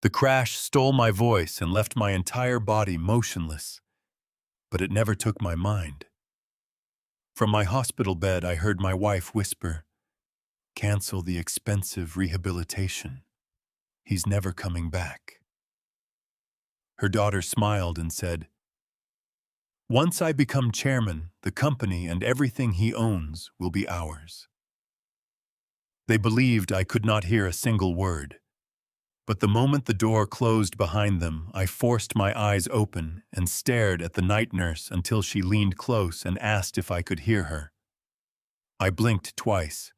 The crash stole my voice and left my entire body motionless, but it never took my mind. From my hospital bed, I heard my wife whisper, "Cancel the expensive rehabilitation. He's never coming back." Her daughter smiled and said, "Once I become chairman, the company and everything he owns will be ours." They believed I could not hear a single word. But the moment the door closed behind them, I forced my eyes open and stared at the night nurse until she leaned close and asked if I could hear her. I blinked twice.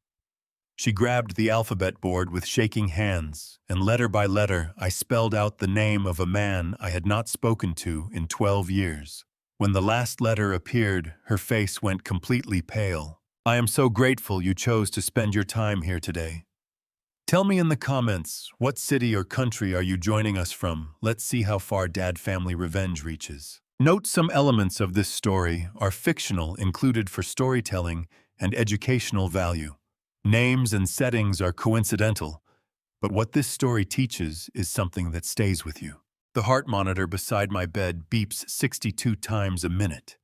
She grabbed the alphabet board with shaking hands, and letter by letter I spelled out the name of a man I had not spoken to in 12 years. When the last letter appeared, her face went completely pale. "I am so grateful you chose to spend your time here today. Tell me in the comments, what city or country are you joining us from? Let's see how far Dad Family Revenge reaches." Note some elements of this story are fictional, included for storytelling and educational value. Names and settings are coincidental, but what this story teaches is something that stays with you. The heart monitor beside my bed beeps 62 times a minute.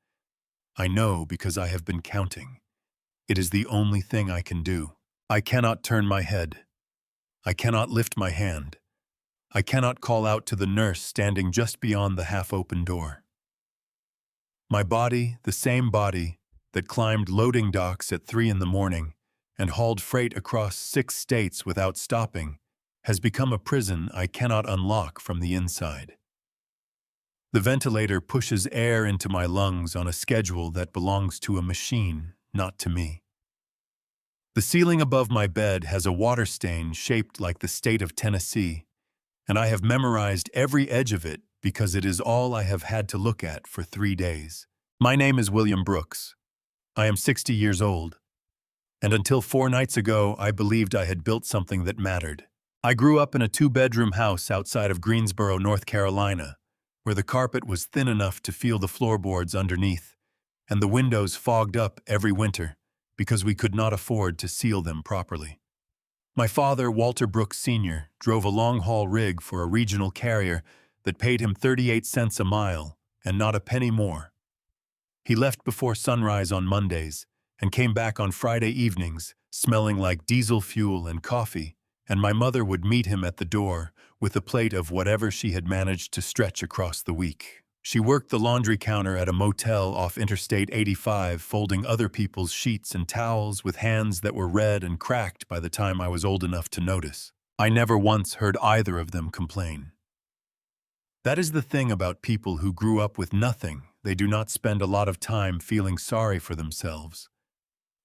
I know because I have been counting. It is the only thing I can do. I cannot turn my head. I cannot lift my hand. I cannot call out to the nurse standing just beyond the half-open door. My body, the same body that climbed loading docks at 3 in the morning and hauled freight across 6 states without stopping, has become a prison I cannot unlock from the inside. The ventilator pushes air into my lungs on a schedule that belongs to a machine, not to me. The ceiling above my bed has a water stain shaped like the state of Tennessee, and I have memorized every edge of it because it is all I have had to look at for 3 days. My name is William Brooks. I am 60 years old, and until 4 nights ago, I believed I had built something that mattered. I grew up in a 2-bedroom house outside of Greensboro, North Carolina, where the carpet was thin enough to feel the floorboards underneath, and the windows fogged up every winter, because we could not afford to seal them properly. My father, Walter Brooks Sr., drove a long-haul rig for a regional carrier that paid him 38 cents a mile and not a penny more. He left before sunrise on Mondays and came back on Friday evenings, smelling like diesel fuel and coffee, and my mother would meet him at the door with a plate of whatever she had managed to stretch across the week. She worked the laundry counter at a motel off Interstate 85, folding other people's sheets and towels with hands that were red and cracked by the time I was old enough to notice. I never once heard either of them complain. That is the thing about people who grew up with nothing. They do not spend a lot of time feeling sorry for themselves.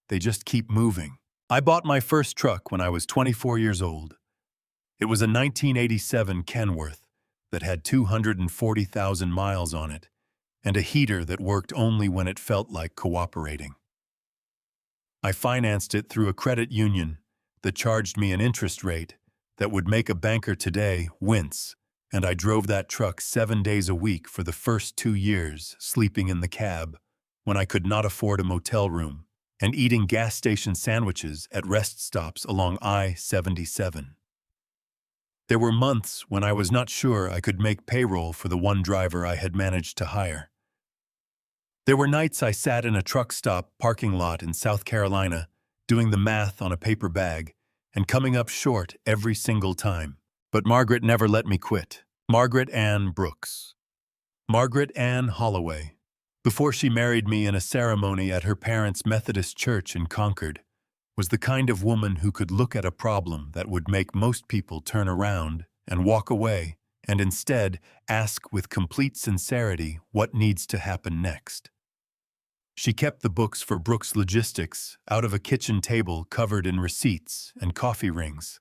They just keep moving. I bought my first truck when I was 24 years old. It was a 1987 Kenworth that had 240,000 miles on it, and a heater that worked only when it felt like cooperating. I financed it through a credit union that charged me an interest rate that would make a banker today wince, and I drove that truck 7 days a week for the first 2 years, sleeping in the cab when I could not afford a motel room, and eating gas station sandwiches at rest stops along I-77. There were months when I was not sure I could make payroll for the one driver I had managed to hire. There were nights I sat in a truck stop parking lot in South Carolina, doing the math on a paper bag, and coming up short every single time. But Margaret never let me quit. Margaret Ann Brooks. Margaret Ann Holloway. Before she married me in a ceremony at her parents' Methodist church in Concord, was the kind of woman who could look at a problem that would make most people turn around and walk away, and instead ask with complete sincerity what needs to happen next. She kept the books for Brooks Logistics out of a kitchen table covered in receipts and coffee rings.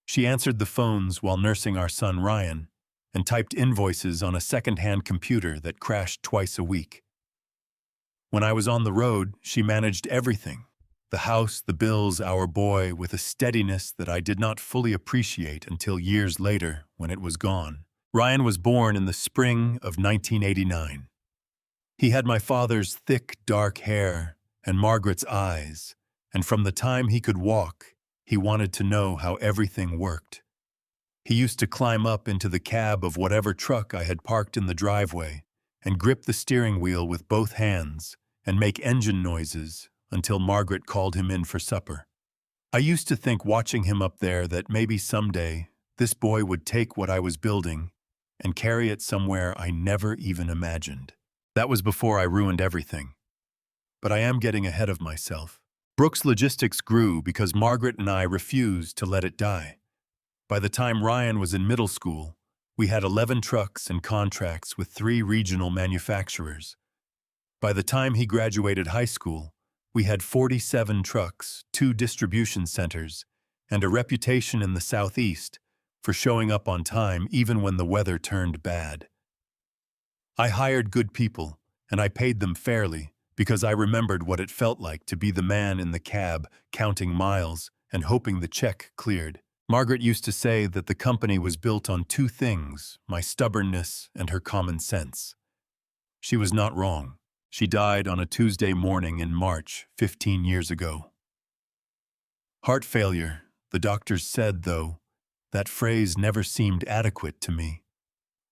She answered the phones while nursing our son Ryan, and typed invoices on a second-hand computer that crashed twice a week. When I was on the road, she managed everything. The house, the bills, our boy, with a steadiness that I did not fully appreciate until years later when it was gone. Ryan was born in the spring of 1989. He had my father's thick, dark hair and Margaret's eyes, and from the time he could walk, he wanted to know how everything worked. He used to climb up into the cab of whatever truck I had parked in the driveway and grip the steering wheel with both hands and make engine noises until Margaret called him in for supper. I used to think watching him up there that maybe someday this boy would take what I was building and carry it somewhere I never even imagined. That was before I ruined everything. But I am getting ahead of myself. Brooks Logistics grew because Margaret and I refused to let it die. By the time Ryan was in middle school, we had 11 trucks and contracts with 3 regional manufacturers. By the time he graduated high school, we had 47 trucks, 2 distribution centers, and a reputation in the Southeast for showing up on time even when the weather turned bad. I hired good people, and I paid them fairly because I remembered what it felt like to be the man in the cab, counting miles and hoping the check cleared. Margaret used to say that the company was built on 2 things, my stubbornness and her common sense. She was not wrong. She died on a Tuesday morning in March, 15 years ago. Heart failure, the doctors said, though. That phrase never seemed adequate to me.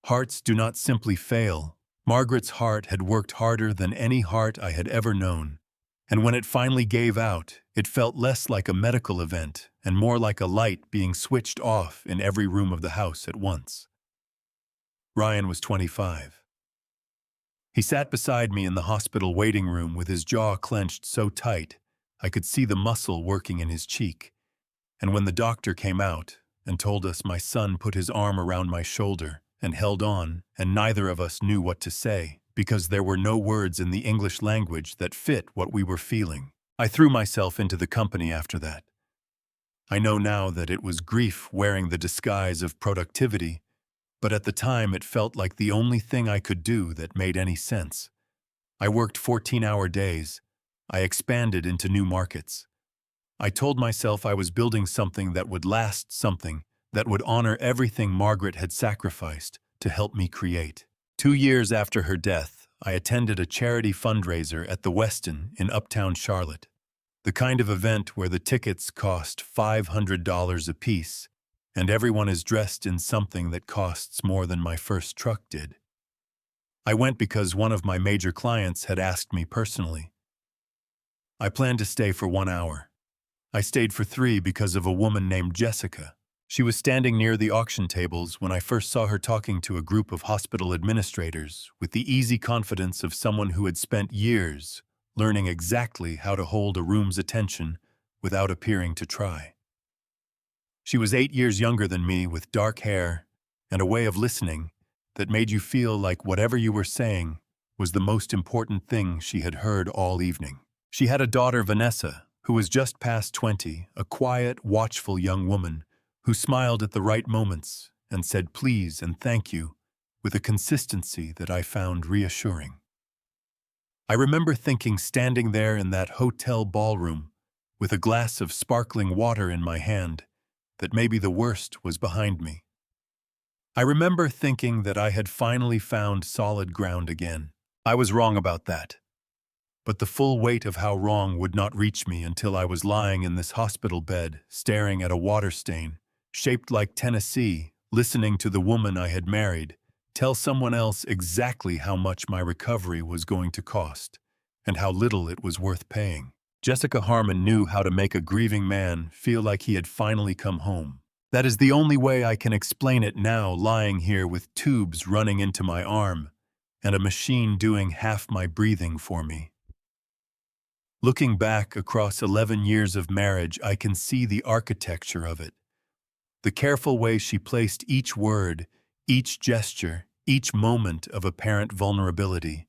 Hearts do not simply fail. Margaret's heart had worked harder than any heart I had ever known. And when it finally gave out, it felt less like a medical event and more like a light being switched off in every room of the house at once. Ryan was 25. He sat beside me in the hospital waiting room with his jaw clenched so tight I could see the muscle working in his cheek. And when the doctor came out and told us my son put his arm around my shoulder and held on, and neither of us knew what to say, because there were no words in the English language that fit what we were feeling. I threw myself into the company after that. I know now that it was grief wearing the disguise of productivity, but at the time it felt like the only thing I could do that made any sense. I worked 14-hour days. I expanded into new markets. I told myself I was building something that would last, something that would honor everything Margaret had sacrificed to help me create. 2 years after her death, I attended a charity fundraiser at the Westin in Uptown Charlotte, the kind of event where the tickets cost $500 apiece, and everyone is dressed in something that costs more than my first truck did. I went because one of my major clients had asked me personally. I planned to stay for 1 hour. I stayed for 3 because of a woman named Jessica. She was standing near the auction tables when I first saw her talking to a group of hospital administrators with the easy confidence of someone who had spent years learning exactly how to hold a room's attention without appearing to try. She was 8 years younger than me, with dark hair and a way of listening that made you feel like whatever you were saying was the most important thing she had heard all evening. She had a daughter, Vanessa, who was just past 20, a quiet, watchful young woman who smiled at the right moments and said please and thank you with a consistency that I found reassuring. I remember thinking, standing there in that hotel ballroom with a glass of sparkling water in my hand, that maybe the worst was behind me. I remember thinking that I had finally found solid ground again. I was wrong about that. But the full weight of how wrong would not reach me until I was lying in this hospital bed, staring at a water stain shaped like Tennessee, listening to the woman I had married tell someone else exactly how much my recovery was going to cost and how little it was worth paying. Jessica Harmon knew how to make a grieving man feel like he had finally come home. That is the only way I can explain it now, lying here with tubes running into my arm and a machine doing half my breathing for me. Looking back across 11 years of marriage, I can see the architecture of it. The careful way she placed each word, each gesture, each moment of apparent vulnerability.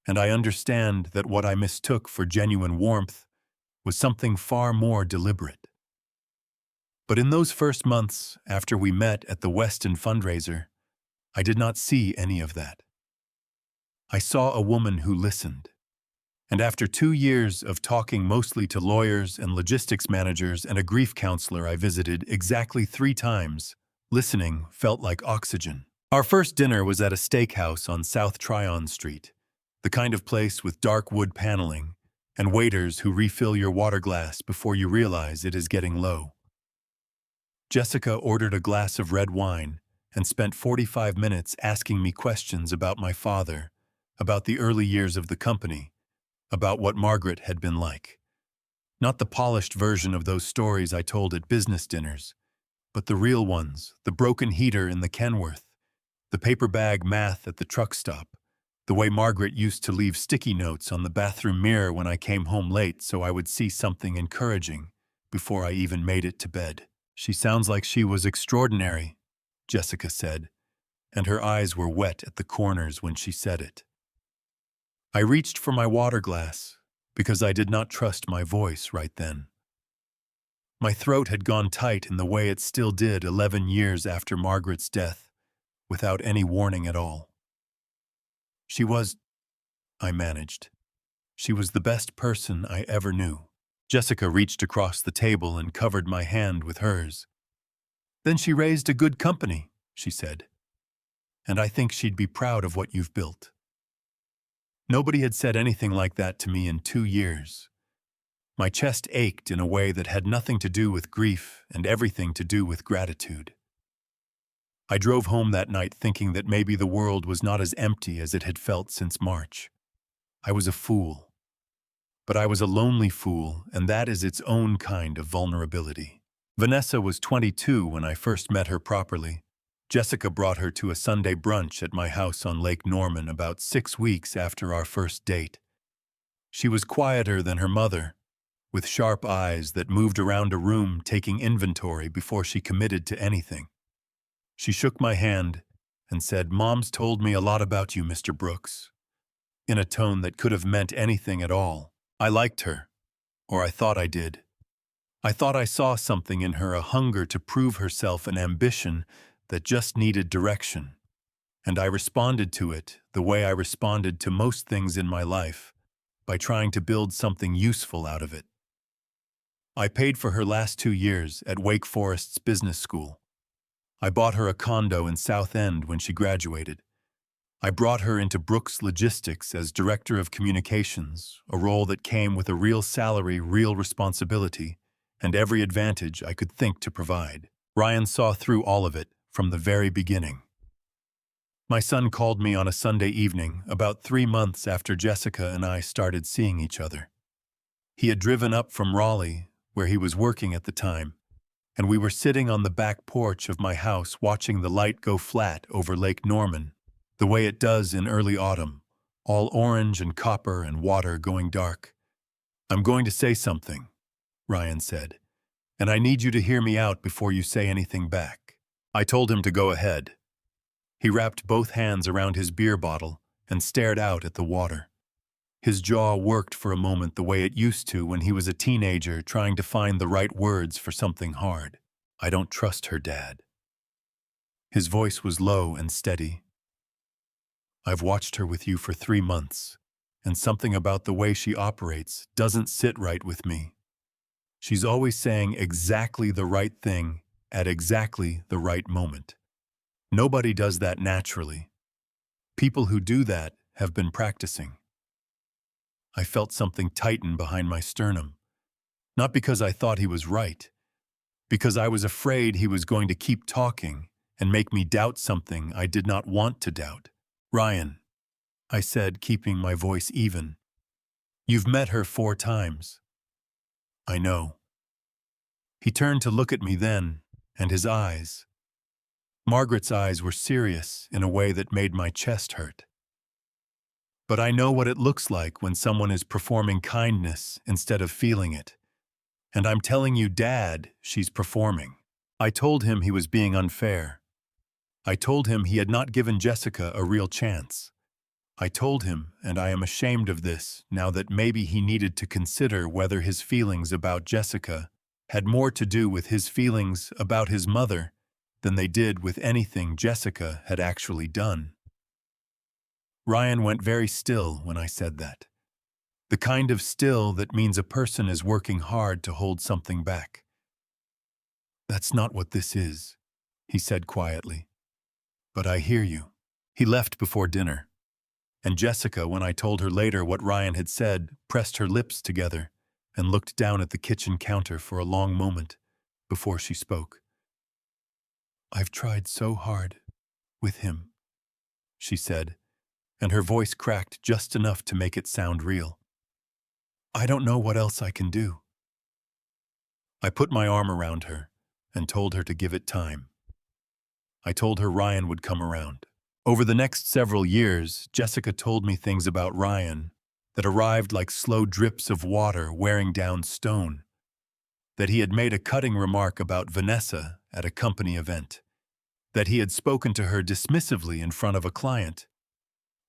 And I understand that what I mistook for genuine warmth was something far more deliberate. But in those first months after we met at the Westin fundraiser, I did not see any of that. I saw a woman who listened. And after 2 years of talking mostly to lawyers and logistics managers and a grief counselor I visited exactly 3 times, listening felt like oxygen. Our first dinner was at a steakhouse on South Tryon Street, the kind of place with dark wood paneling and waiters who refill your water glass before you realize it is getting low. Jessica ordered a glass of red wine and spent 45 minutes asking me questions about my father, about the early years of the company, about what Margaret had been like. Not the polished version of those stories I told at business dinners, but the real ones, the broken heater in the Kenworth, the paper bag math at the truck stop, the way Margaret used to leave sticky notes on the bathroom mirror when I came home late so I would see something encouraging before I even made it to bed. "She sounds like she was extraordinary," Jessica said, and her eyes were wet at the corners when she said it. I reached for my water glass because I did not trust my voice right then. My throat had gone tight in the way it still did 11 years after Margaret's death, without any warning at all. "She was," I managed. "She was the best person I ever knew." Jessica reached across the table and covered my hand with hers. "Then she raised a good company," she said. "And I think she'd be proud of what you've built." Nobody had said anything like that to me in 2 years. My chest ached in a way that had nothing to do with grief and everything to do with gratitude. I drove home that night thinking that maybe the world was not as empty as it had felt since March. I was a fool. But I was a lonely fool, and that is its own kind of vulnerability. Vanessa was 22 when I first met her properly. Jessica brought her to a Sunday brunch at my house on Lake Norman about 6 weeks after our first date. She was quieter than her mother, with sharp eyes that moved around a room taking inventory before she committed to anything. She shook my hand and said, "Mom's told me a lot about you, Mr. Brooks," in a tone that could have meant anything at all. I liked her, or I thought I did. I thought I saw something in her, a hunger to prove herself, an ambition that just needed direction. And I responded to it the way I responded to most things in my life, by trying to build something useful out of it. I paid for her last 2 years at Wake Forest's business school. I bought her a condo in South End when she graduated. I brought her into Brooks Logistics as Director of Communications, a role that came with a real salary, real responsibility, and every advantage I could think to provide. Ryan saw through all of it from the very beginning. My son called me on a Sunday evening, about 3 months after Jessica and I started seeing each other. He had driven up from Raleigh, where he was working at the time, and we were sitting on the back porch of my house watching the light go flat over Lake Norman, the way it does in early autumn, all orange and copper and water going dark. "I'm going to say something," Ryan said, "and I need you to hear me out before you say anything back." I told him to go ahead. He wrapped both hands around his beer bottle and stared out at the water. His jaw worked for a moment the way it used to when he was a teenager trying to find the right words for something hard. "I don't trust her, Dad." His voice was low and steady. "I've watched her with you for 3 months, and something about the way she operates doesn't sit right with me. She's always saying exactly the right thing at exactly the right moment. Nobody does that naturally. People who do that have been practicing." I felt something tighten behind my sternum, not because I thought he was right, because I was afraid he was going to keep talking and make me doubt something I did not want to doubt. "Ryan," I said, keeping my voice even, "you've met her 4 times. "I know." He turned to look at me then, and his eyes. Margaret's eyes were serious in a way that made my chest hurt. "But I know what it looks like when someone is performing kindness instead of feeling it. And I'm telling you, Dad, she's performing." I told him he was being unfair. I told him he had not given Jessica a real chance. I told him, and I am ashamed of this, now that maybe he needed to consider whether his feelings about Jessica had more to do with his feelings about his mother than they did with anything Jessica had actually done. Ryan went very still when I said that. The kind of still that means a person is working hard to hold something back. "That's not what this is," he said quietly. "But I hear you." He left before dinner, and Jessica, when I told her later what Ryan had said, pressed her lips together and looked down at the kitchen counter for a long moment before she spoke. I've tried so hard with him, she said, and her voice cracked just enough to make it sound real. I don't know what else I can do. I put my arm around her and told her to give it time. I told her Ryan would come around. Over the next several years, Jessica told me things about Ryan that arrived like slow drips of water wearing down stone, that he had made a cutting remark about Vanessa at a company event, that he had spoken to her dismissively in front of a client,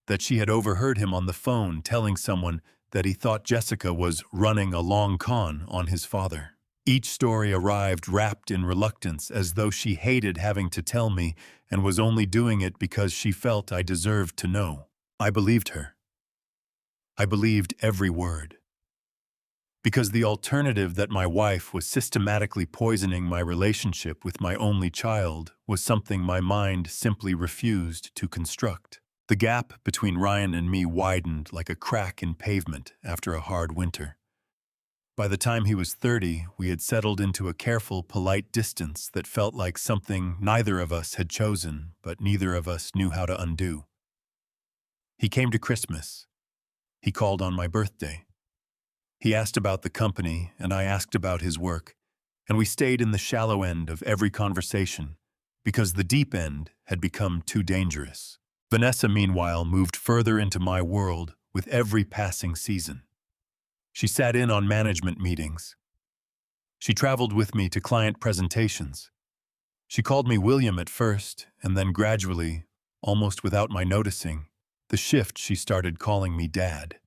that she had overheard him on the phone telling someone that he thought Jessica was running a long con on his father. Each story arrived wrapped in reluctance, as though she hated having to tell me and was only doing it because she felt I deserved to know. I believed her. I believed every word. Because the alternative that my wife was systematically poisoning my relationship with my only child was something my mind simply refused to construct. The gap between Ryan and me widened like a crack in pavement after a hard winter. By the time he was 30, we had settled into a careful, polite distance that felt like something neither of us had chosen, but neither of us knew how to undo. He came to Christmas. He called on my birthday. He asked about the company, and I asked about his work, and we stayed in the shallow end of every conversation because the deep end had become too dangerous. Vanessa, meanwhile, moved further into my world with every passing season. She sat in on management meetings. She traveled with me to client presentations. She called me William at first, and then gradually, almost without my noticing, the shift she started calling me Dad.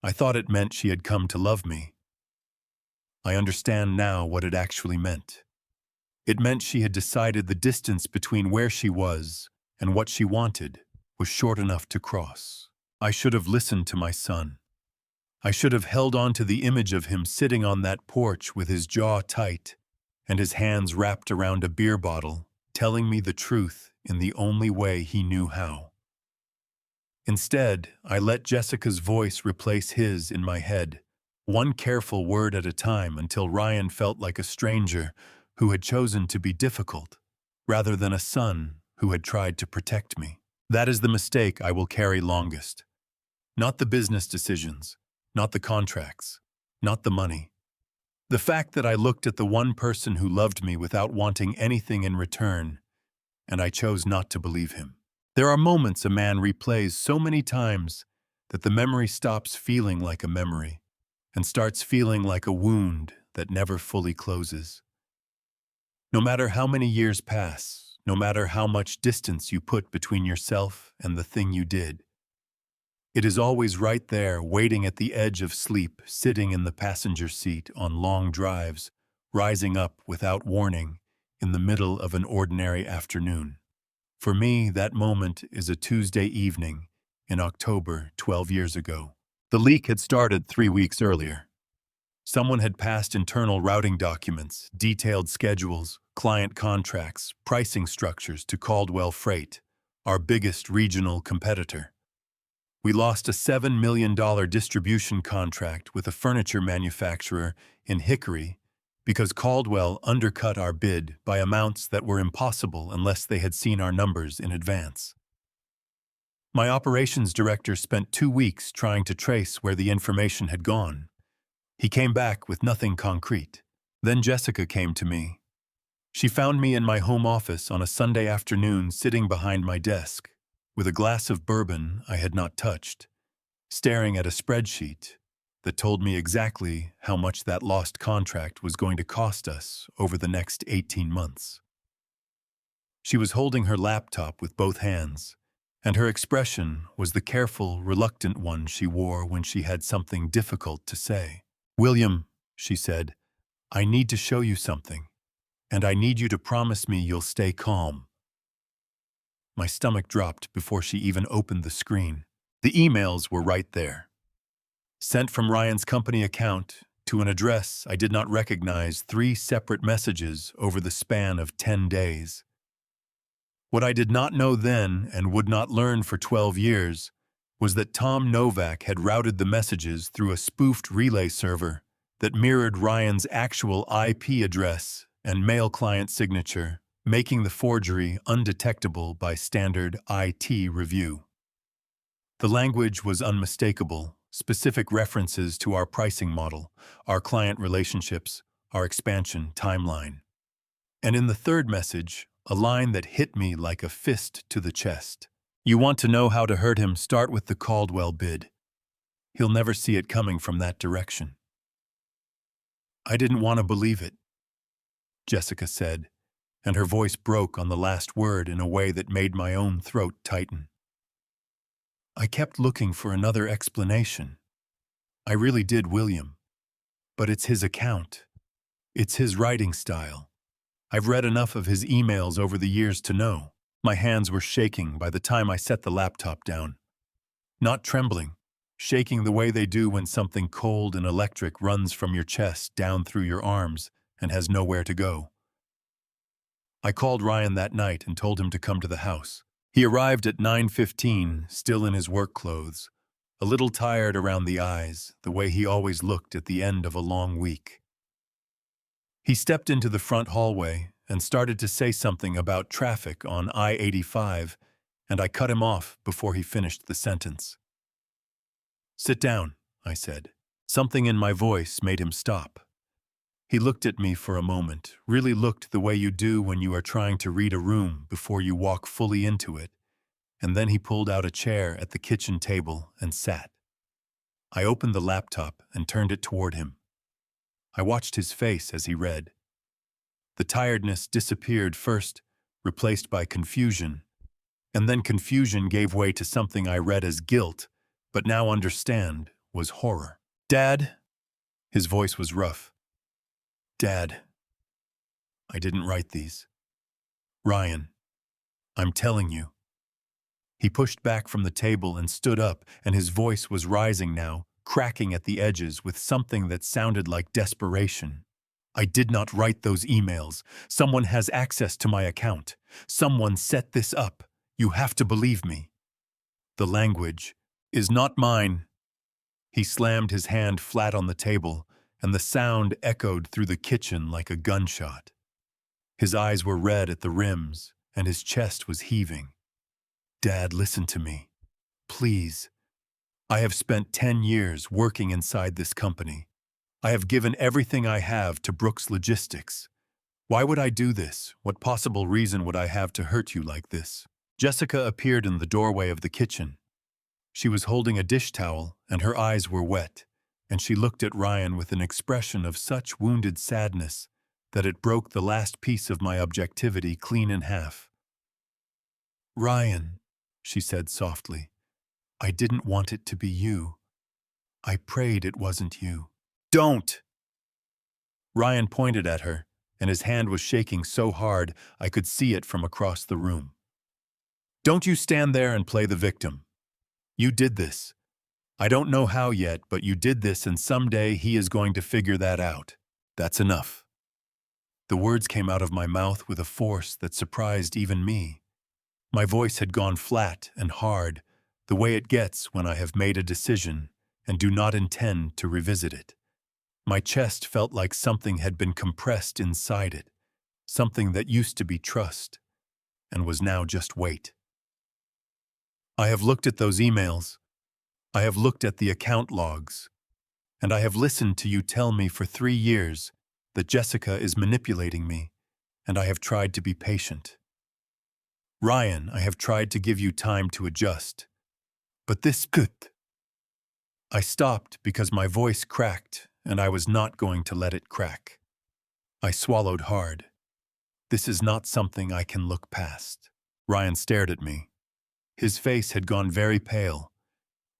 I thought it meant she had come to love me. I understand now what it actually meant. It meant she had decided the distance between where she was and what she wanted was short enough to cross. I should have listened to my son. I should have held on to the image of him sitting on that porch with his jaw tight and his hands wrapped around a beer bottle, telling me the truth in the only way he knew how. Instead, I let Jessica's voice replace his in my head, one careful word at a time, until Ryan felt like a stranger who had chosen to be difficult, rather than a son who had tried to protect me. That is the mistake I will carry longest. Not the business decisions, not the contracts, not the money. The fact that I looked at the one person who loved me without wanting anything in return, and I chose not to believe him. There are moments a man replays so many times that the memory stops feeling like a memory and starts feeling like a wound that never fully closes. No matter how many years pass, no matter how much distance you put between yourself and the thing you did, it is always right there, waiting at the edge of sleep, sitting in the passenger seat on long drives, rising up without warning in the middle of an ordinary afternoon. For me, that moment is a Tuesday evening in October 12 years ago. The leak had started 3 weeks earlier. Someone had passed internal routing documents, detailed schedules, client contracts, pricing structures to Caldwell Freight, our biggest regional competitor. We lost a $7 million distribution contract with a furniture manufacturer in Hickory because Caldwell undercut our bid by amounts that were impossible unless they had seen our numbers in advance. My operations director spent 2 weeks trying to trace where the information had gone. He came back with nothing concrete. Then Jessica came to me. She found me in my home office on a Sunday afternoon, sitting behind my desk, with a glass of bourbon I had not touched, staring at a spreadsheet that told me exactly how much that lost contract was going to cost us over the next 18 months. She was holding her laptop with both hands, and her expression was the careful, reluctant one she wore when she had something difficult to say. "William," she said, "I need to show you something, and I need you to promise me you'll stay calm." My stomach dropped before she even opened the screen. The emails were right there. Sent from Ryan's company account to an address I did not recognize, 3 separate messages over the span of 10 days. What I did not know then, and would not learn for 12 years, was that Tom Novak had routed the messages through a spoofed relay server that mirrored Ryan's actual IP address and mail client signature making the forgery undetectable by standard IT review. The language was unmistakable, specific references to our pricing model, our client relationships, our expansion timeline. And in the third message, a line that hit me like a fist to the chest. You want to know how to hurt him, start with the Caldwell bid. He'll never see it coming from that direction. I didn't want to believe it, Jessica said, and her voice broke on the last word in a way that made my own throat tighten. I kept looking for another explanation. I really did, William. But it's his account. It's his writing style. I've read enough of his emails over the years to know. My hands were shaking by the time I set the laptop down. Not trembling, shaking the way they do when something cold and electric runs from your chest down through your arms and has nowhere to go. I called Ryan that night and told him to come to the house. He arrived at 9:15, still in his work clothes, a little tired around the eyes, the way he always looked at the end of a long week. He stepped into the front hallway and started to say something about traffic on I-85, and I cut him off before he finished the sentence. Sit down, I said. Something in my voice made him stop. He looked at me for a moment, really looked the way you do when you are trying to read a room before you walk fully into it, and then he pulled out a chair at the kitchen table and sat. I opened the laptop and turned it toward him. I watched his face as he read. The tiredness disappeared first, replaced by confusion, and then confusion gave way to something I read as guilt, but now understand was horror. Dad? His voice was rough. Dad, I didn't write these. Ryan, I'm telling you. He pushed back from the table and stood up, and his voice was rising now, cracking at the edges with something that sounded like desperation. I did not write those emails. Someone has access to my account. Someone set this up. You have to believe me. The language is not mine. He slammed his hand flat on the table, and the sound echoed through the kitchen like a gunshot. His eyes were red at the rims, and his chest was heaving. Dad, listen to me. Please. I have spent 10 years working inside this company. I have given everything I have to Brooks Logistics. Why would I do this? What possible reason would I have to hurt you like this? Jessica appeared in the doorway of the kitchen. She was holding a dish towel, and her eyes were wet, and she looked at Ryan with an expression of such wounded sadness that it broke the last piece of my objectivity clean in half. Ryan, she said softly, I didn't want it to be you. I prayed it wasn't you. Don't! Ryan pointed at her, and his hand was shaking so hard I could see it from across the room. Don't you stand there and play the victim. You did this. I don't know how yet, but you did this, and someday he is going to figure that out. That's enough. The words came out of my mouth with a force that surprised even me. My voice had gone flat and hard, the way it gets when I have made a decision and do not intend to revisit it. My chest felt like something had been compressed inside it, something that used to be trust and was now just weight. I have looked at those emails. I have looked at the account logs, and I have listened to you tell me for 3 years that Jessica is manipulating me, and I have tried to be patient. Ryan, I have tried to give you time to adjust, but this good. I stopped because my voice cracked, and I was not going to let it crack. I swallowed hard. This is not something I can look past. Ryan stared at me. His face had gone very pale.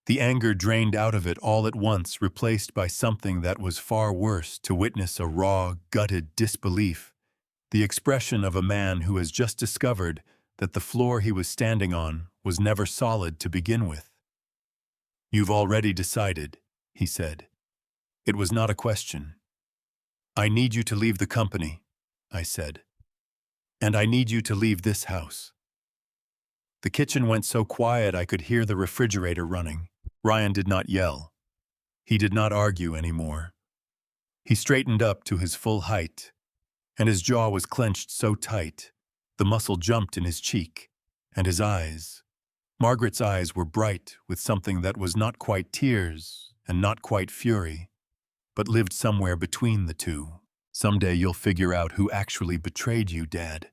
The anger drained out of it all at once, replaced by something that was far worse, to witness a raw, gutted disbelief, the expression of a man who has just discovered that the floor he was standing on was never solid to begin with. You've already decided, he said. It was not a question. I need you to leave the company, I said. And I need you to leave this house. The kitchen went so quiet I could hear the refrigerator running. Ryan did not yell. He did not argue anymore. He straightened up to his full height, and his jaw was clenched so tight The muscle jumped in his cheek, and his eyes. Margaret's eyes were bright with something that was not quite tears and not quite fury, but lived somewhere between the two. Someday you'll figure out who actually betrayed you, Dad.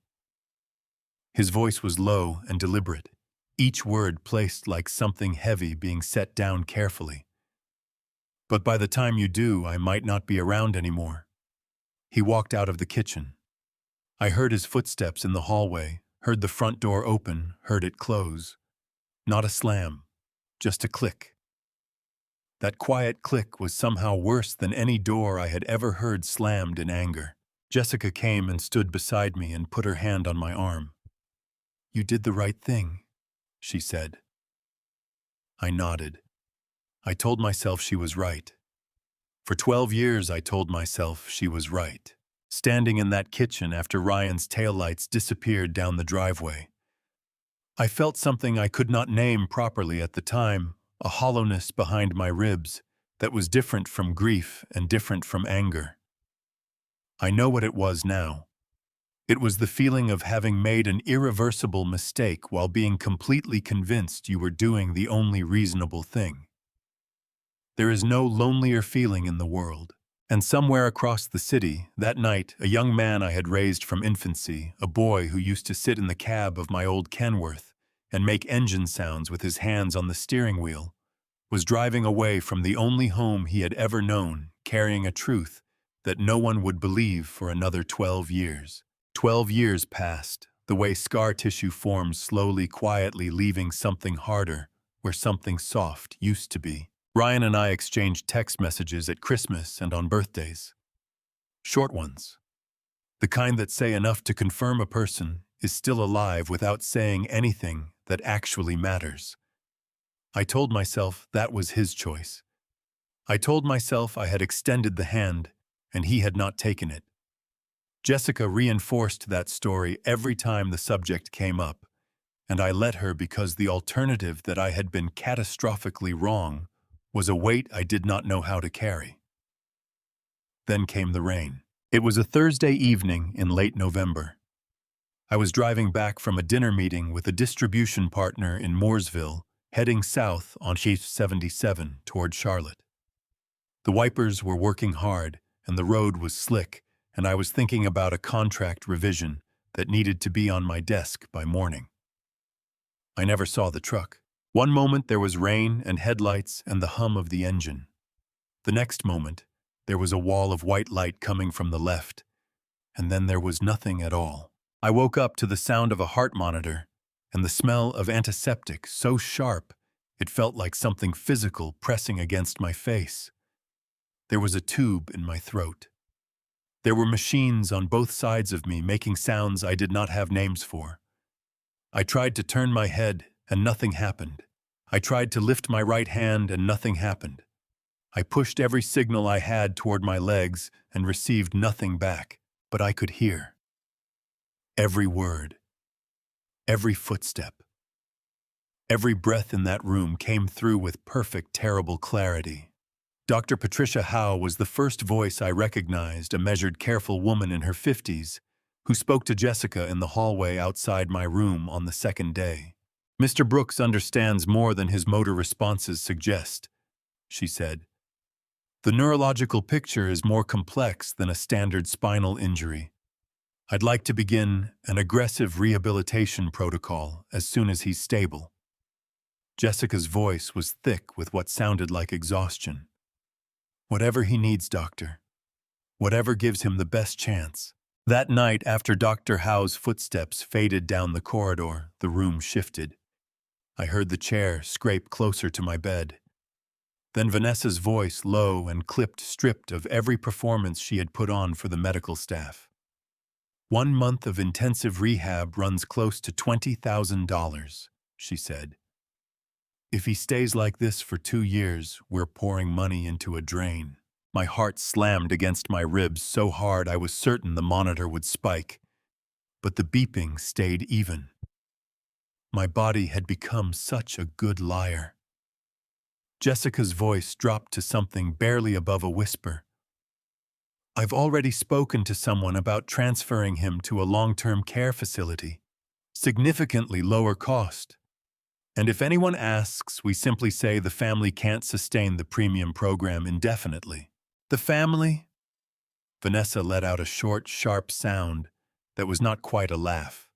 His voice was low and deliberate, each word placed like something heavy being set down carefully. But by the time you do, I might not be around anymore. He walked out of the kitchen. I heard his footsteps in the hallway, heard the front door open, heard it close. Not a slam, just a click. That quiet click was somehow worse than any door I had ever heard slammed in anger. Jessica came and stood beside me and put her hand on my arm. "You did the right thing," she said. I nodded. I told myself she was right. For 12 years I told myself she was right. Standing in that kitchen after Ryan's taillights disappeared down the driveway, I felt something I could not name properly at the time, a hollowness behind my ribs that was different from grief and different from anger. I know what it was now. It was the feeling of having made an irreversible mistake while being completely convinced you were doing the only reasonable thing. There is no lonelier feeling in the world. And somewhere across the city, that night, a young man I had raised from infancy, a boy who used to sit in the cab of my old Kenworth and make engine sounds with his hands on the steering wheel, was driving away from the only home he had ever known, carrying a truth that no one would believe for another 12 years. 12 years passed, the way scar tissue forms slowly, quietly, leaving something harder where something soft used to be. Ryan and I exchanged text messages at Christmas and on birthdays. Short ones. The kind that say enough to confirm a person is still alive without saying anything that actually matters. I told myself that was his choice. I told myself I had extended the hand and he had not taken it. Jessica reinforced that story every time the subject came up, and I let her because the alternative that I had been catastrophically wrong was a weight I did not know how to carry. Then came the rain. It was a Thursday evening in late November. I was driving back from a dinner meeting with a distribution partner in Mooresville, heading south on Chief 77 toward Charlotte. The wipers were working hard, and the road was slick, and I was thinking about a contract revision that needed to be on my desk by morning. I never saw the truck. One moment there was rain and headlights and the hum of the engine. The next moment, there was a wall of white light coming from the left, and then there was nothing at all. I woke up to the sound of a heart monitor and the smell of antiseptic so sharp it felt like something physical pressing against my face. There was a tube in my throat. There were machines on both sides of me making sounds I did not have names for. I tried to turn my head and nothing happened. I tried to lift my right hand and nothing happened. I pushed every signal I had toward my legs and received nothing back, but I could hear. Every word, every footstep, every breath in that room came through with perfect, terrible clarity. Dr. Patricia Howe was the first voice I recognized, a measured, careful woman in her 50s, who spoke to Jessica in the hallway outside my room on the second day. "Mr. Brooks understands more than his motor responses suggest," she said. "The neurological picture is more complex than a standard spinal injury. I'd like to begin an aggressive rehabilitation protocol as soon as he's stable." Jessica's voice was thick with what sounded like exhaustion. "Whatever he needs, doctor. Whatever gives him the best chance." That night, after Dr. Howe's footsteps faded down the corridor, the room shifted. I heard the chair scrape closer to my bed. Then Vanessa's voice, low and clipped, stripped of every performance she had put on for the medical staff. "1 month of intensive rehab runs close to $20,000, she said. "If he stays like this for 2 years, we're pouring money into a drain." My heart slammed against my ribs so hard I was certain the monitor would spike, but the beeping stayed even. My body had become such a good liar. Jessica's voice dropped to something barely above a whisper. I've already spoken to someone about transferring him to a long-term care facility. Significantly lower cost. And if anyone asks, we simply say the family can't sustain the premium program indefinitely. The family? Vanessa let out a short, sharp sound that was not quite a laugh.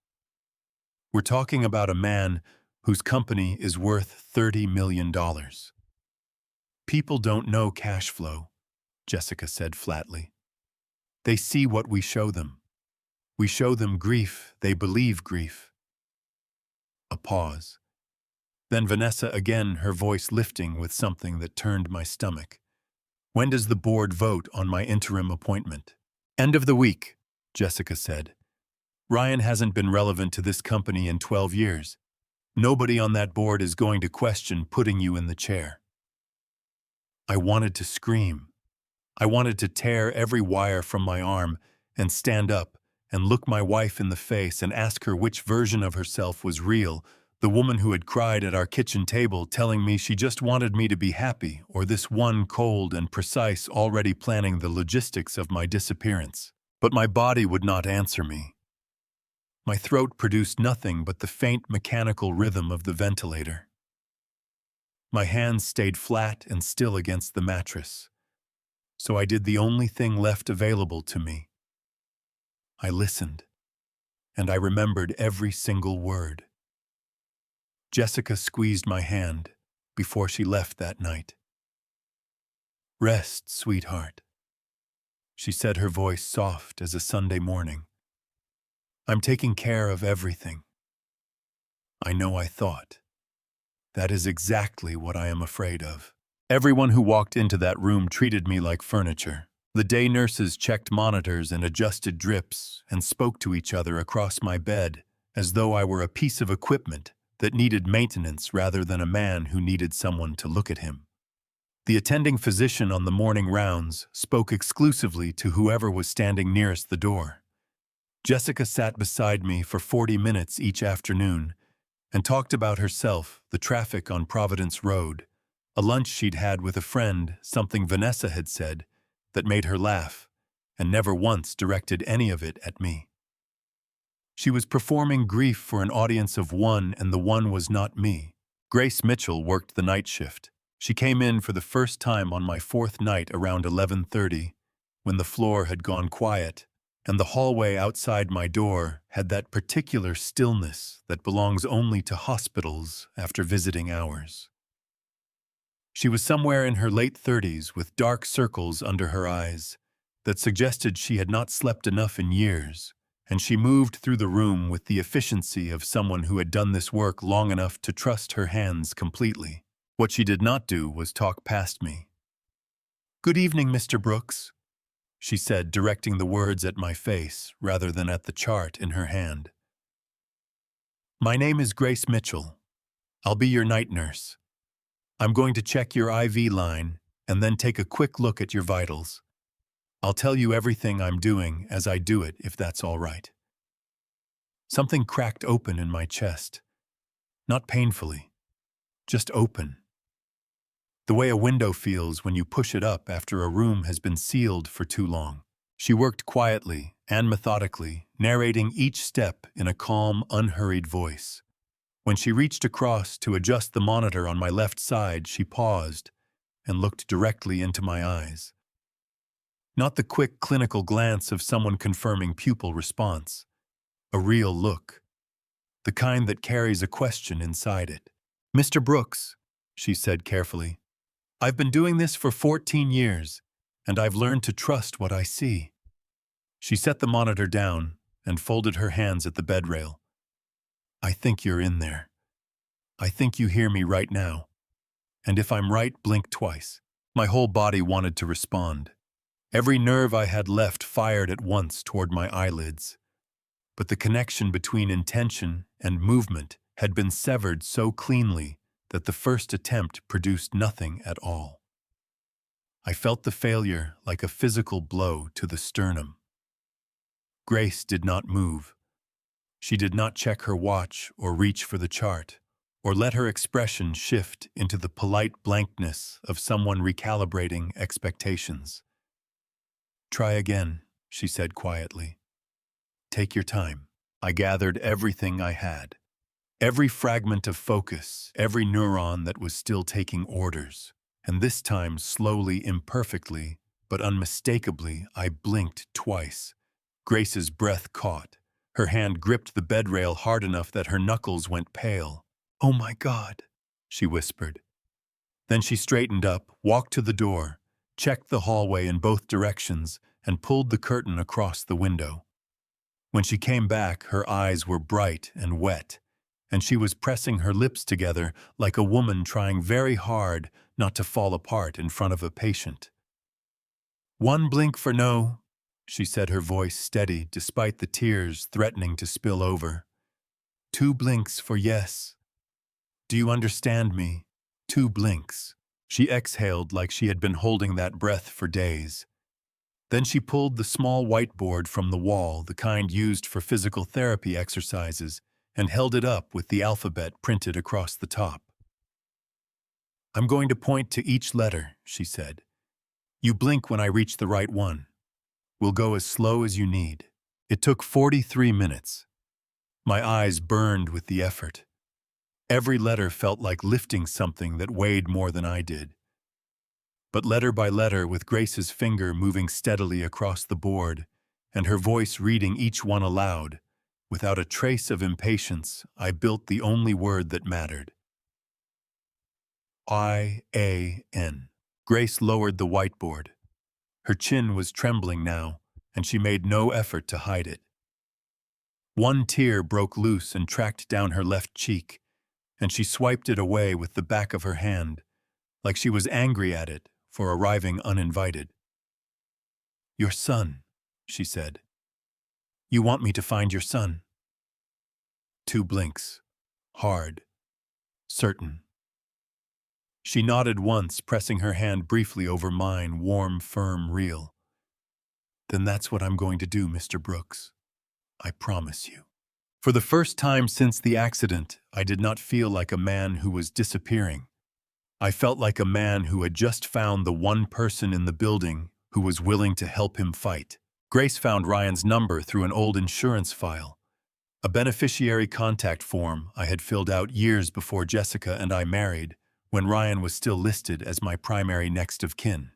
We're talking about a man whose company is worth $30 million. People don't know cash flow, Jessica said flatly. They see what we show them. We show them grief, they believe grief. A pause. Then Vanessa again, her voice lifting with something that turned my stomach. When does the board vote on my interim appointment? End of the week, Jessica said. Ryan hasn't been relevant to this company in 12 years. Nobody on that board is going to question putting you in the chair. I wanted to scream. I wanted to tear every wire from my arm and stand up and look my wife in the face and ask her which version of herself was real, the woman who had cried at our kitchen table telling me she just wanted me to be happy, or this one cold and precise already planning the logistics of my disappearance. But my body would not answer me. My throat produced nothing but the faint mechanical rhythm of the ventilator. My hands stayed flat and still against the mattress, so I did the only thing left available to me. I listened, and I remembered every single word. Jessica squeezed my hand before she left that night. Rest, sweetheart, she said, her voice soft as a Sunday morning. I'm taking care of everything. I know I thought. That is exactly what I am afraid of. Everyone who walked into that room treated me like furniture. The day nurses checked monitors and adjusted drips and spoke to each other across my bed as though I were a piece of equipment that needed maintenance rather than a man who needed someone to look at him. The attending physician on the morning rounds spoke exclusively to whoever was standing nearest the door. Jessica sat beside me for 40 minutes each afternoon and talked about herself, the traffic on Providence Road, a lunch she'd had with a friend, something Vanessa had said that made her laugh, and never once directed any of it at me. She was performing grief for an audience of one, and the one was not me. Grace Mitchell worked the night shift. She came in for the first time on my fourth night around 11:30, when the floor had gone quiet, and the hallway outside my door had that particular stillness that belongs only to hospitals after visiting hours. She was somewhere in her late 30s with dark circles under her eyes that suggested she had not slept enough in years, and she moved through the room with the efficiency of someone who had done this work long enough to trust her hands completely. What she did not do was talk past me. "Good evening, Mr. Brooks," she said, directing the words at my face rather than at the chart in her hand. "My name is Grace Mitchell. I'll be your night nurse. I'm going to check your IV line and then take a quick look at your vitals. I'll tell you everything I'm doing as I do it, if that's all right." Something cracked open in my chest. Not painfully, just open. The way a window feels when you push it up after a room has been sealed for too long. She worked quietly and methodically, narrating each step in a calm, unhurried voice. When she reached across to adjust the monitor on my left side, she paused and looked directly into my eyes. Not the quick clinical glance of someone confirming pupil response. A real look. The kind that carries a question inside it. "Mr. Brooks," she said carefully, "I've been doing this for 14 years, and I've learned to trust what I see." She set the monitor down and folded her hands at the bed rail. "I think you're in there. I think you hear me right now. And if I'm right, blink twice." My whole body wanted to respond. Every nerve I had left fired at once toward my eyelids. But the connection between intention and movement had been severed so cleanly that the first attempt produced nothing at all. I felt the failure like a physical blow to the sternum. Grace did not move. She did not check her watch or reach for the chart, or let her expression shift into the polite blankness of someone recalibrating expectations. Try again, she said quietly. Take your time. I gathered everything I had. Every fragment of focus, every neuron that was still taking orders. And this time, slowly, imperfectly, but unmistakably, I blinked twice. Grace's breath caught. Her hand gripped the bedrail hard enough that her knuckles went pale. "Oh my God," she whispered. Then she straightened up, walked to the door, checked the hallway in both directions, and pulled the curtain across the window. When she came back, her eyes were bright and wet, and she was pressing her lips together like a woman trying very hard not to fall apart in front of a patient. "One blink for no," she said, her voice steady despite the tears threatening to spill over. "Two blinks for yes. Do you understand me? 2 blinks." She exhaled like she had been holding that breath for days. Then she pulled the small whiteboard from the wall, the kind used for physical therapy exercises, and held it up with the alphabet printed across the top. "I'm going to point to each letter," she said. "You blink when I reach the right one. We'll go as slow as you need." It took 43 minutes. My eyes burned with the effort. Every letter felt like lifting something that weighed more than I did. But letter by letter, with Grace's finger moving steadily across the board, and her voice reading each one aloud, without a trace of impatience, I built the only word that mattered. I-A-N. Grace lowered the whiteboard. Her chin was trembling now, and she made no effort to hide it. One tear broke loose and tracked down her left cheek, and she swiped it away with the back of her hand, like she was angry at it for arriving uninvited. "Your son," she said. "You want me to find your son?" 2 blinks. Hard. Certain. She nodded once, pressing her hand briefly over mine, warm, firm, real. "Then that's what I'm going to do, Mr. Brooks. I promise you." For the first time since the accident, I did not feel like a man who was disappearing. I felt like a man who had just found the one person in the building who was willing to help him fight. Grace found Ryan's number through an old insurance file, a beneficiary contact form I had filled out years before Jessica and I married, when Ryan was still listed as my primary next of kin.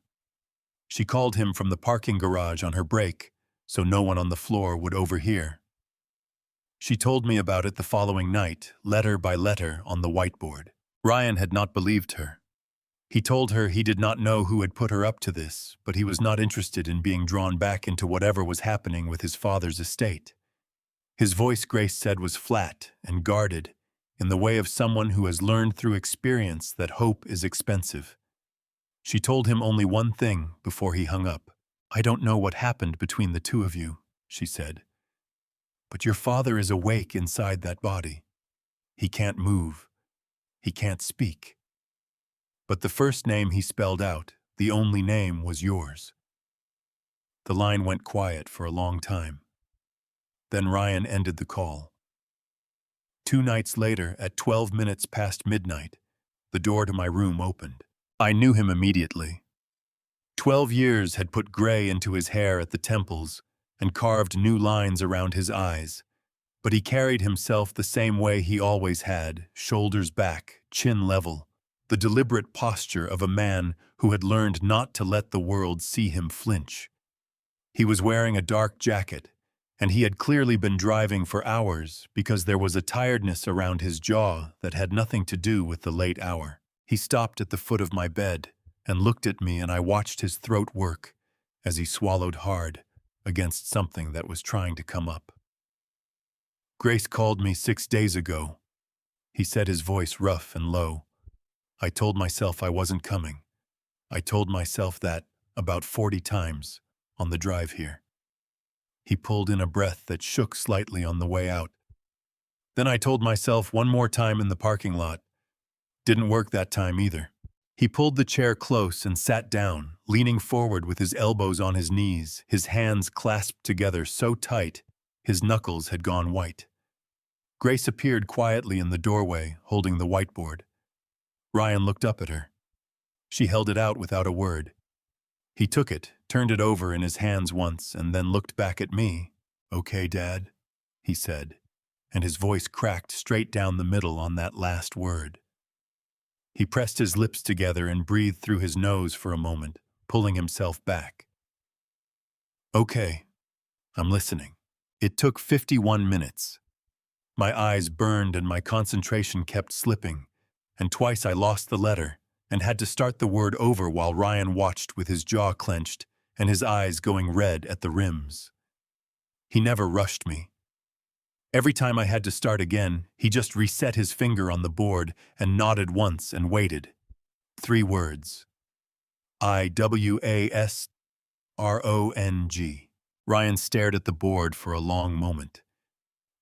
She called him from the parking garage on her break, so no one on the floor would overhear. She told me about it the following night, letter by letter on the whiteboard. Ryan had not believed her. He told her he did not know who had put her up to this, but he was not interested in being drawn back into whatever was happening with his father's estate. His voice, Grace said, was flat and guarded, in the way of someone who has learned through experience that hope is expensive. She told him only one thing before he hung up. "I don't know what happened between the two of you," she said. "But your father is awake inside that body. He can't move. He can't speak." But the first name he spelled out, the only name, was yours. The line went quiet for a long time. Then Ryan ended the call. 2 nights later, at 12 minutes past midnight, the door to my room opened. I knew him immediately. 12 years had put gray into his hair at the temples and carved new lines around his eyes, but he carried himself the same way he always had, shoulders back, chin level, the deliberate posture of a man who had learned not to let the world see him flinch. He was wearing a dark jacket, and he had clearly been driving for hours because there was a tiredness around his jaw that had nothing to do with the late hour. He stopped at the foot of my bed and looked at me, and I watched his throat work as he swallowed hard against something that was trying to come up. "Grace called me 6 days ago," he said, his voice rough and low. "I told myself I wasn't coming. I told myself that about 40 times on the drive here." He pulled in a breath that shook slightly on the way out. "Then I told myself one more time in the parking lot. Didn't work that time either." He pulled the chair close and sat down, leaning forward with his elbows on his knees, his hands clasped together so tight his knuckles had gone white. Grace appeared quietly in the doorway, holding the whiteboard. Ryan looked up at her. She held it out without a word. He took it, turned it over in his hands once, and then looked back at me. "Okay, Dad," he said, and his voice cracked straight down the middle on that last word. He pressed his lips together and breathed through his nose for a moment, pulling himself back. "Okay, I'm listening." It took 51 minutes. My eyes burned and my concentration kept slipping, and twice I lost the letter and had to start the word over while Ryan watched with his jaw clenched and his eyes going red at the rims. He never rushed me. Every time I had to start again, he just reset his finger on the board and nodded once and waited. 3 words. IWASRONG. Ryan stared at the board for a long moment.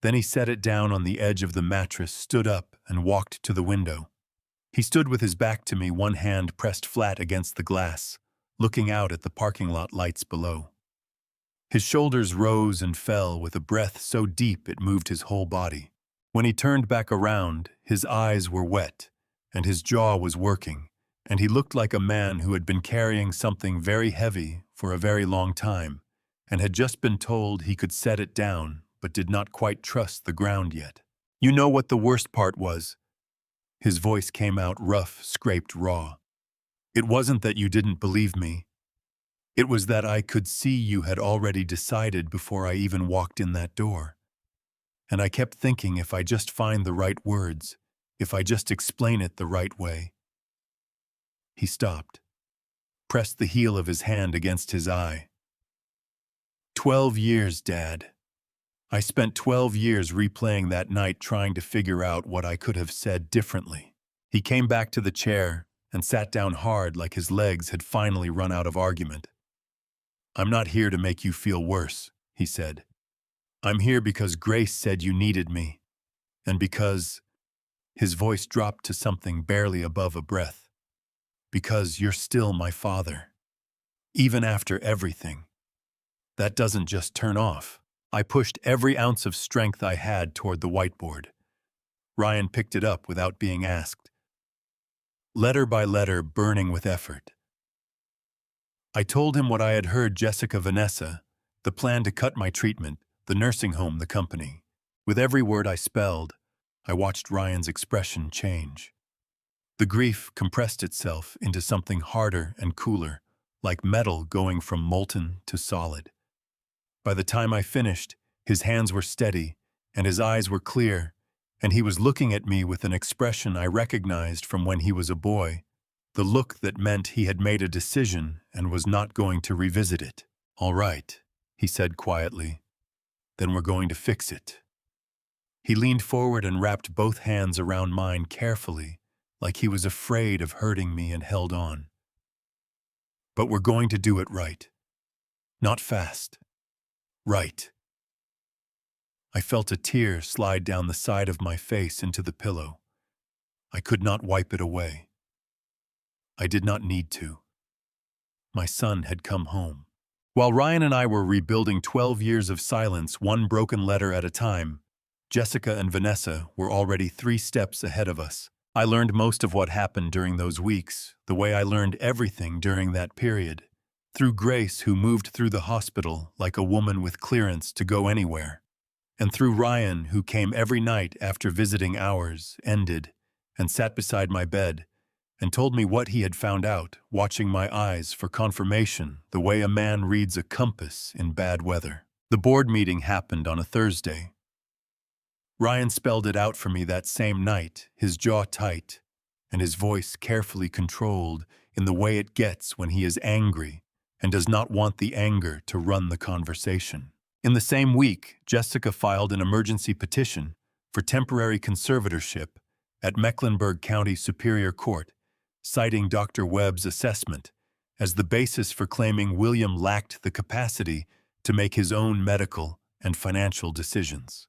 Then he set it down on the edge of the mattress, stood up, and walked to the window. He stood with his back to me, one hand pressed flat against the glass, looking out at the parking lot lights below. His shoulders rose and fell with a breath so deep it moved his whole body. When he turned back around, his eyes were wet, and his jaw was working, and he looked like a man who had been carrying something very heavy for a very long time, and had just been told he could set it down, but did not quite trust the ground yet. "You know what the worst part was?" His voice came out rough, scraped raw. "It wasn't that you didn't believe me. It was that I could see you had already decided before I even walked in that door. And I kept thinking, if I just find the right words, if I just explain it the right way." He stopped, pressed the heel of his hand against his eye. 12 years, Dad. I spent 12 years replaying that night trying to figure out what I could have said differently. He came back to the chair and sat down hard like his legs had finally run out of argument. "I'm not here to make you feel worse," he said. "I'm here because Grace said you needed me, and because—" his voice dropped to something barely above a breath. "Because you're still my father. Even after everything. That doesn't just turn off." I pushed every ounce of strength I had toward the whiteboard. Ryan picked it up without being asked. Letter by letter, burning with effort. I told him what I had heard Jessica, Vanessa, the plan to cut my treatment, the nursing home, the company. With every word I spelled, I watched Ryan's expression change. The grief compressed itself into something harder and cooler, like metal going from molten to solid. By the time I finished, his hands were steady, and his eyes were clear, and he was looking at me with an expression I recognized from when he was a boy, the look that meant he had made a decision and was not going to revisit it. "All right," he said quietly. "Then we're going to fix it." He leaned forward and wrapped both hands around mine carefully, like he was afraid of hurting me, and held on. "But we're going to do it right. Not fast. Right." I felt a tear slide down the side of my face into the pillow. I could not wipe it away. I did not need to. My son had come home. While Ryan and I were rebuilding 12 years of silence, one broken letter at a time, Jessica and Vanessa were already 3 steps ahead of us. I learned most of what happened during those weeks, the way I learned everything during that period. Through Grace, who moved through the hospital like a woman with clearance to go anywhere. And through Ryan, who came every night after visiting hours ended and sat beside my bed and told me what he had found out, watching my eyes for confirmation, the way a man reads a compass in bad weather. The board meeting happened on a Thursday. Ryan spelled it out for me that same night, his jaw tight and his voice carefully controlled in the way it gets when he is angry and does not want the anger to run the conversation. In the same week, Jessica filed an emergency petition for temporary conservatorship at Mecklenburg County Superior Court, citing Dr. Webb's assessment as the basis for claiming William lacked the capacity to make his own medical and financial decisions.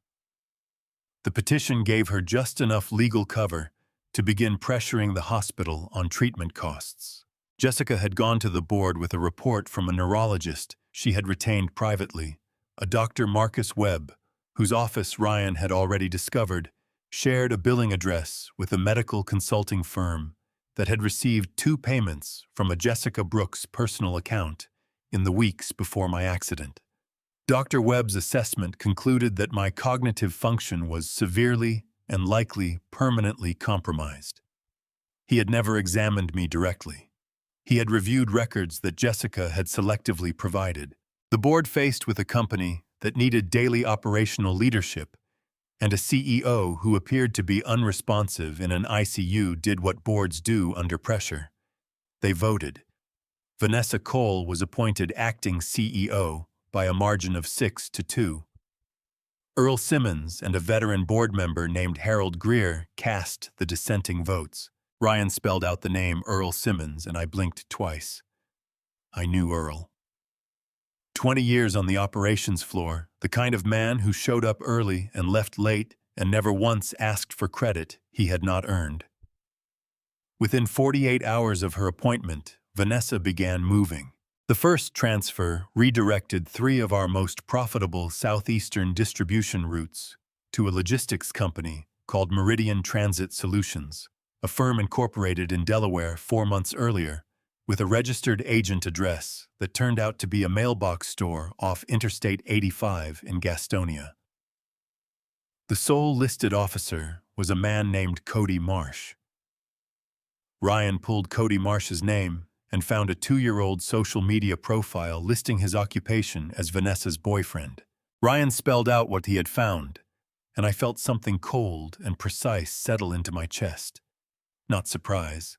The petition gave her just enough legal cover to begin pressuring the hospital on treatment costs. Jessica had gone to the board with a report from a neurologist she had retained privately, a Dr. Marcus Webb, whose office Ryan had already discovered shared a billing address with a medical consulting firm that had received 2 payments from a Jessica Brooks personal account in the weeks before my accident. Dr. Webb's assessment concluded that my cognitive function was severely and likely permanently compromised. He had never examined me directly. He had reviewed records that Jessica had selectively provided. The board, faced with a company that needed daily operational leadership and a CEO who appeared to be unresponsive in an ICU, did what boards do under pressure. They voted. Vanessa Cole was appointed acting CEO by a margin of 6-2. Earl Simmons and a veteran board member named Harold Greer cast the dissenting votes. Ryan spelled out the name Earl Simmons, and I blinked twice. I knew Earl. 20 years on the operations floor, the kind of man who showed up early and left late and never once asked for credit he had not earned. Within 48 hours of her appointment, Vanessa began moving. The first transfer redirected 3 of our most profitable southeastern distribution routes to a logistics company called Meridian Transit Solutions, a firm incorporated in Delaware 4 months earlier, with a registered agent address that turned out to be a mailbox store off Interstate 85 in Gastonia. The sole listed officer was a man named Cody Marsh. Ryan pulled Cody Marsh's name and found a 2-year-old social media profile listing his occupation as Vanessa's boyfriend. Ryan spelled out what he had found, and I felt something cold and precise settle into my chest. Not surprise.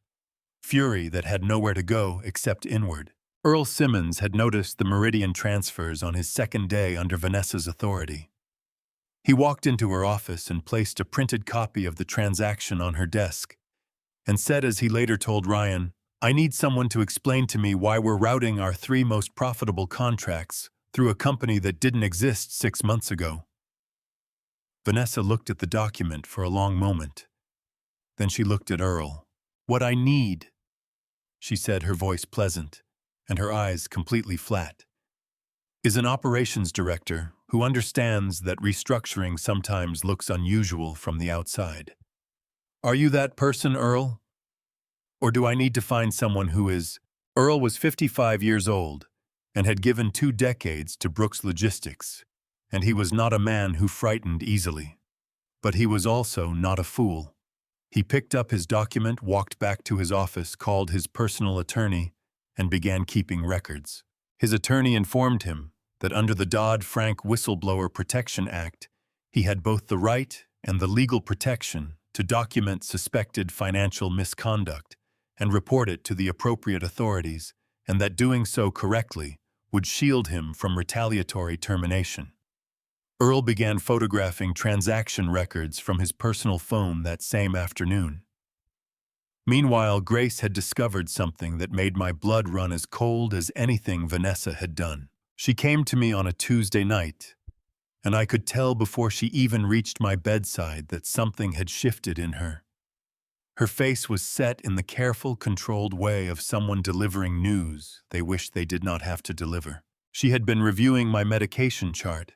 Fury that had nowhere to go except inward. Earl Simmons had noticed the Meridian transfers on his second day under Vanessa's authority. He walked into her office and placed a printed copy of the transaction on her desk, and said, as he later told Ryan, "I need someone to explain to me why we're routing our 3 most profitable contracts through a company that didn't exist 6 months ago." Vanessa looked at the document for a long moment. Then she looked at Earl. "What I need," she said, her voice pleasant and her eyes completely flat, "is an operations director who understands that restructuring sometimes looks unusual from the outside. Are you that person, Earl? Or do I need to find someone who is?" Earl was 55 years old and had given 2 decades to Brooks Logistics, and he was not a man who frightened easily. But he was also not a fool. He picked up his document, walked back to his office, called his personal attorney, and began keeping records. His attorney informed him that under the Dodd-Frank Whistleblower Protection Act, he had both the right and the legal protection to document suspected financial misconduct and report it to the appropriate authorities, and that doing so correctly would shield him from retaliatory termination. Earl began photographing transaction records from his personal phone that same afternoon. Meanwhile, Grace had discovered something that made my blood run as cold as anything Vanessa had done. She came to me on a Tuesday night, and I could tell before she even reached my bedside that something had shifted in her. Her face was set in the careful, controlled way of someone delivering news they wished they did not have to deliver. She had been reviewing my medication chart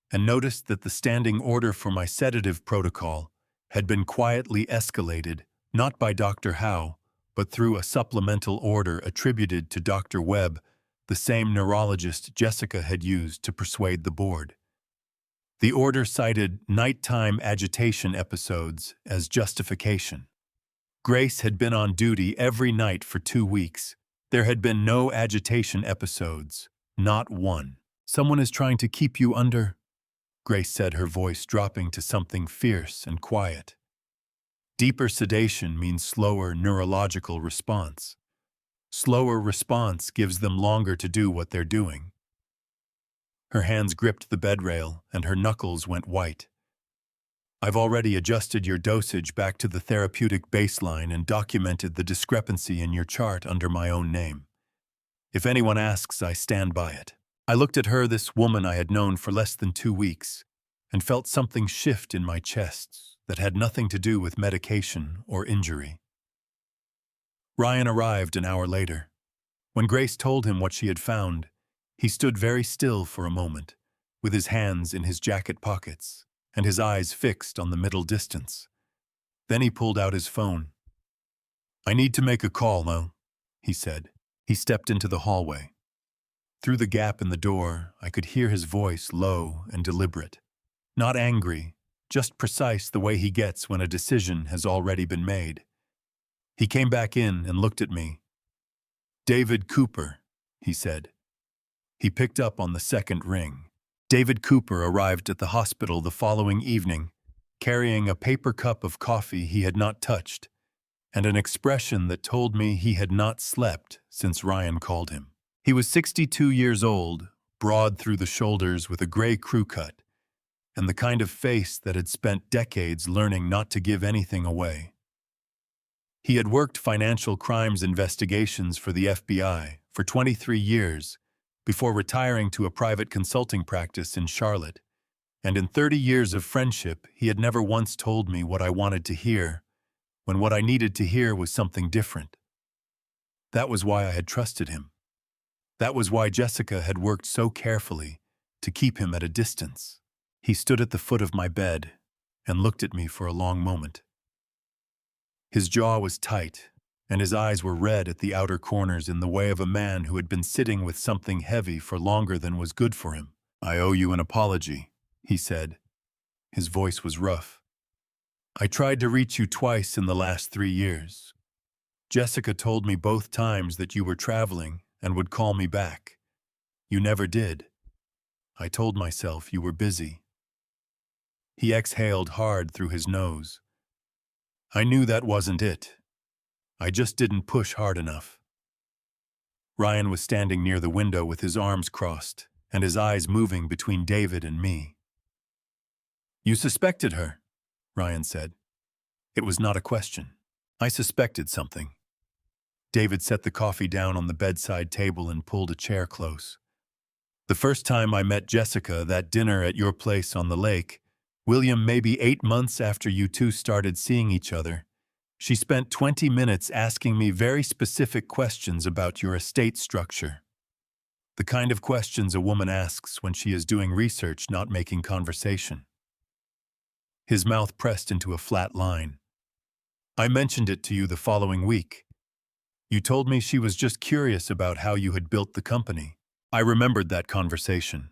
and noticed that the standing order for my sedative protocol had been quietly escalated, not by Dr. Howe, but through a supplemental order attributed to Dr. Webb, the same neurologist Jessica had used to persuade the board. The order cited nighttime agitation episodes as justification. Grace had been on duty every night for 2 weeks. There had been no agitation episodes, not one. "Someone is trying to keep you under," Grace said, her voice dropping to something fierce and quiet. Deeper sedation means slower neurological response. Slower response gives them longer to do what they're doing. Her hands gripped the bed rail and her knuckles went white. "I've already adjusted your dosage back to the therapeutic baseline and documented the discrepancy in your chart under my own name. If anyone asks, I stand by it." I looked at her, this woman I had known for less than 2 weeks, and felt something shift in my chest that had nothing to do with medication or injury. Ryan arrived an hour later. When Grace told him what she had found, he stood very still for a moment, with his hands in his jacket pockets and his eyes fixed on the middle distance. Then he pulled out his phone. I need to make a call now, he said. He stepped into the hallway. Through the gap in the door, I could hear his voice low and deliberate. Not angry, just precise the way he gets when a decision has already been made. He came back in and looked at me. David Cooper, he said. He picked up on the second ring. David Cooper arrived at the hospital the following evening, carrying a paper cup of coffee he had not touched, and an expression that told me he had not slept since Ryan called him. He was 62 years old, broad through the shoulders with a gray crew cut, and the kind of face that had spent decades learning not to give anything away. He had worked financial crimes investigations for the FBI for 23 years before retiring to a private consulting practice in Charlotte, and in 30 years of friendship, he had never once told me what I wanted to hear, when what I needed to hear was something different. That was why I had trusted him. That was why Jessica had worked so carefully to keep him at a distance. He stood at the foot of my bed and looked at me for a long moment. His jaw was tight, and his eyes were red at the outer corners in the way of a man who had been sitting with something heavy for longer than was good for him. I owe you an apology, he said. His voice was rough. I tried to reach you twice in the last 3 years. Jessica told me both times that you were traveling and would call me back. You never did. I told myself you were busy. He exhaled hard through his nose. I knew that wasn't it. I just didn't push hard enough. Ryan was standing near the window with his arms crossed and his eyes moving between David and me. You suspected her, Ryan said. It was not a question. I suspected something. David set the coffee down on the bedside table and pulled a chair close. The first time I met Jessica, that dinner at your place on the lake, William, maybe 8 months after you two started seeing each other, she spent 20 minutes asking me very specific questions about your estate structure. The kind of questions a woman asks when she is doing research, not making conversation. His mouth pressed into a flat line. I mentioned it to you the following week. You told me she was just curious about how you had built the company. I remembered that conversation.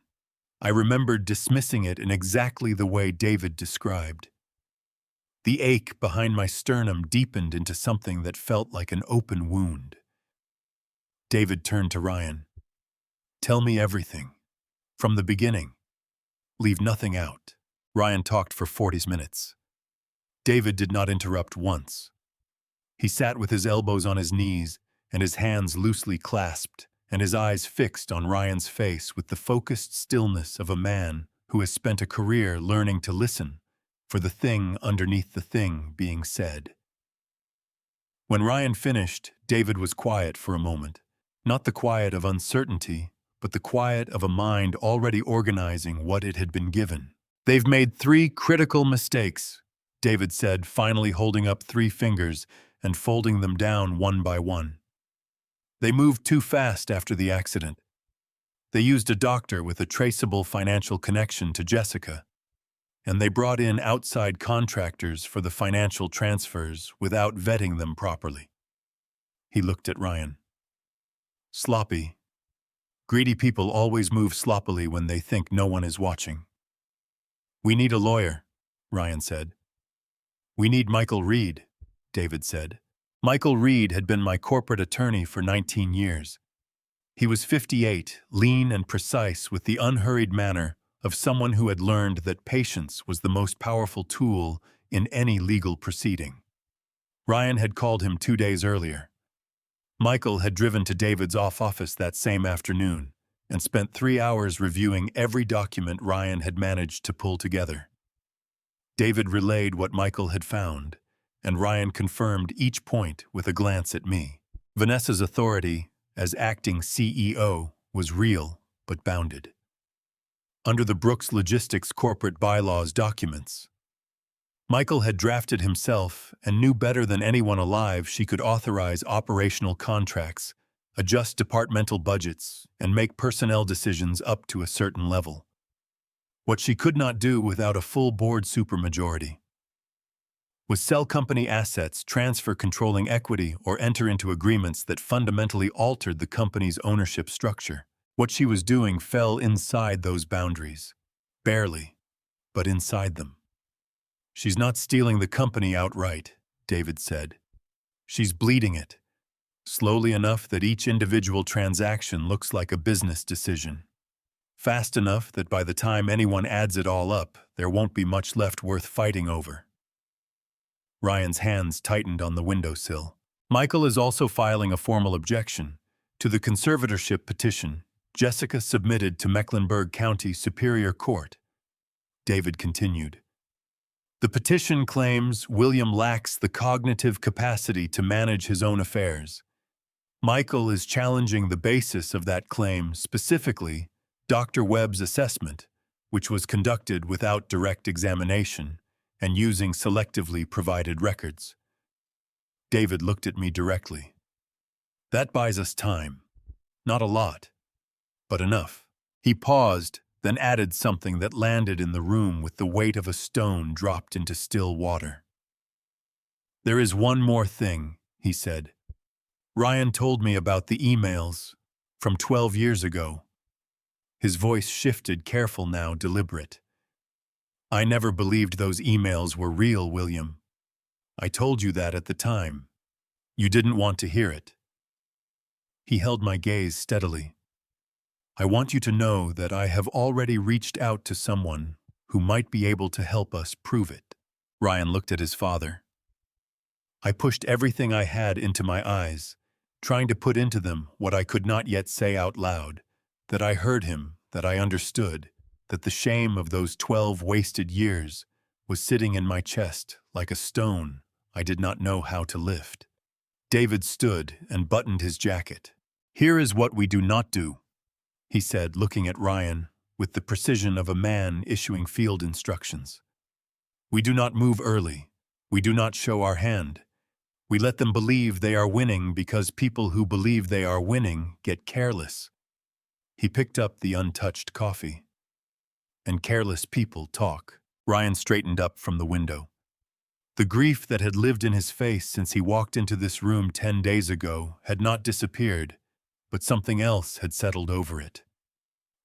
I remembered dismissing it in exactly the way David described. The ache behind my sternum deepened into something that felt like an open wound. David turned to Ryan. Tell me everything. From the beginning. Leave nothing out. Ryan talked for 40 minutes. David did not interrupt once. He sat with his elbows on his knees and his hands loosely clasped, and his eyes fixed on Ryan's face with the focused stillness of a man who has spent a career learning to listen for the thing underneath the thing being said. When Ryan finished, David was quiet for a moment, not the quiet of uncertainty, but the quiet of a mind already organizing what it had been given. They've made 3 critical mistakes, David said, finally holding up 3 fingers and folding them down one by one. They moved too fast after the accident. They used a doctor with a traceable financial connection to Jessica, and they brought in outside contractors for the financial transfers without vetting them properly. He looked at Ryan. Sloppy. Greedy people always move sloppily when they think no one is watching. We need a lawyer, Ryan said. We need Michael Reed, David said. Michael Reed had been my corporate attorney for 19 years. He was 58, lean and precise with the unhurried manner of someone who had learned that patience was the most powerful tool in any legal proceeding. Ryan had called him 2 days earlier. Michael had driven to David's office that same afternoon and spent 3 hours reviewing every document Ryan had managed to pull together. David relayed what Michael had found, and Ryan confirmed each point with a glance at me. Vanessa's authority as acting CEO was real but bounded. Under the Brooks Logistics corporate bylaws documents, Michael had drafted himself and knew better than anyone alive she could authorize operational contracts, adjust departmental budgets, and make personnel decisions up to a certain level. What she could not do without a full board supermajority. was sell company assets, transfer controlling equity, or enter into agreements that fundamentally altered the company's ownership structure. What she was doing fell inside those boundaries. Barely, but inside them. She's not stealing the company outright, David said. She's bleeding it, slowly enough that each individual transaction looks like a business decision. Fast enough that by the time anyone adds it all up, there won't be much left worth fighting over. Ryan's hands tightened on the windowsill. Michael is also filing a formal objection to the conservatorship petition Jessica submitted to Mecklenburg County Superior Court. David continued. The petition claims William lacks the cognitive capacity to manage his own affairs. Michael is challenging the basis of that claim, specifically Dr. Webb's assessment, which was conducted without direct examination and using selectively provided records. David looked at me directly. That buys us time. Not a lot, but enough. He paused, then added something that landed in the room with the weight of a stone dropped into still water. There is one more thing, he said. Ryan told me about the emails from 12 years ago. His voice shifted, careful now, deliberate. I never believed those emails were real, William. I told you that at the time. You didn't want to hear it. He held my gaze steadily. I want you to know that I have already reached out to someone who might be able to help us prove it. Ryan looked at his father. I pushed everything I had into my eyes, trying to put into them what I could not yet say out loud, that I heard him, that I understood, that the shame of those 12 wasted years was sitting in my chest like a stone I did not know how to lift. David stood and buttoned his jacket. Here is what we do not do, he said, looking at Ryan with the precision of a man issuing field instructions. We do not move early. We do not show our hand. We let them believe they are winning because people who believe they are winning get careless. He picked up the untouched coffee. And careless people talk. Ryan straightened up from the window. The grief that had lived in his face since he walked into this room 10 days ago had not disappeared, but something else had settled over it.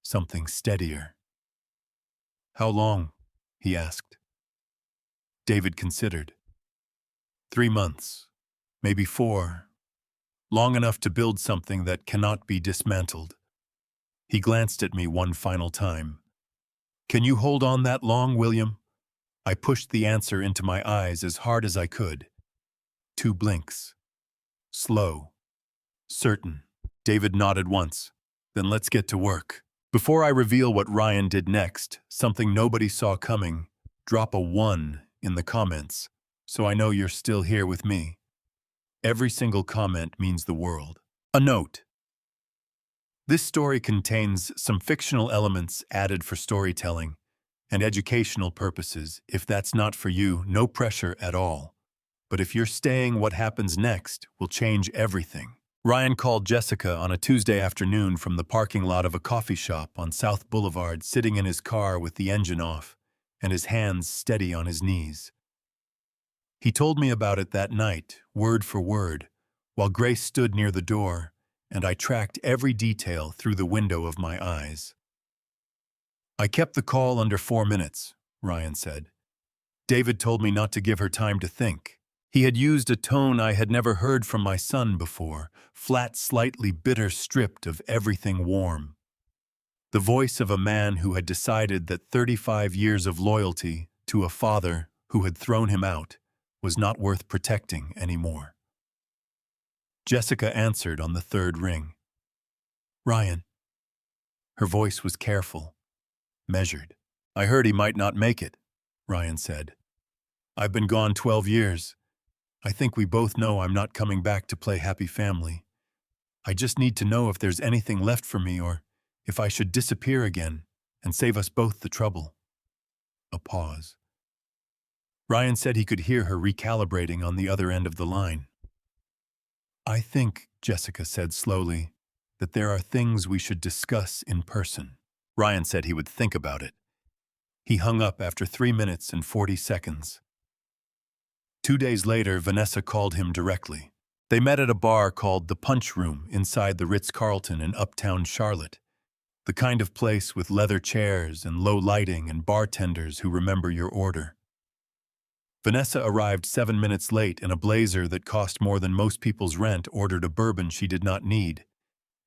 Something steadier. How long? He asked. David considered. 3 months, maybe 4. Long enough to build something that cannot be dismantled. He glanced at me one final time. Can you hold on that long, William? I pushed the answer into my eyes as hard as I could. 2 blinks. Slow. Certain. David nodded once. Then let's get to work. Before I reveal what Ryan did next, something nobody saw coming, drop a 1 in the comments, so I know you're still here with me. Every single comment means the world. A note. This story contains some fictional elements added for storytelling and educational purposes. If that's not for you, no pressure at all. But if you're staying, what happens next will change everything. Ryan called Jessica on a Tuesday afternoon from the parking lot of a coffee shop on South Boulevard, sitting in his car with the engine off and his hands steady on his knees. He told me about it that night, word for word, while Grace stood near the door, and I tracked every detail through the window of my eyes. I kept the call under 4 minutes, Ryan said. David told me not to give her time to think. He had used a tone I had never heard from my son before, flat, slightly bitter, stripped of everything warm. The voice of a man who had decided that 35 years of loyalty to a father who had thrown him out was not worth protecting anymore. Jessica answered on the 3rd ring. Ryan. Her voice was careful, measured. I heard he might not make it, Ryan said. I've been gone 12 years. I think we both know I'm not coming back to play happy family. I just need to know if there's anything left for me or if I should disappear again and save us both the trouble. A pause. Ryan said he could hear her recalibrating on the other end of the line. I think, Jessica said slowly, that there are things we should discuss in person. Ryan said he would think about it. He hung up after 3 minutes and 40 seconds. 2 days later, Vanessa called him directly. They met at a bar called the Punch Room inside the Ritz-Carlton in uptown Charlotte, the kind of place with leather chairs and low lighting and bartenders who remember your order. Vanessa arrived 7 minutes late in a blazer that cost more than most people's rent, ordered a bourbon she did not need,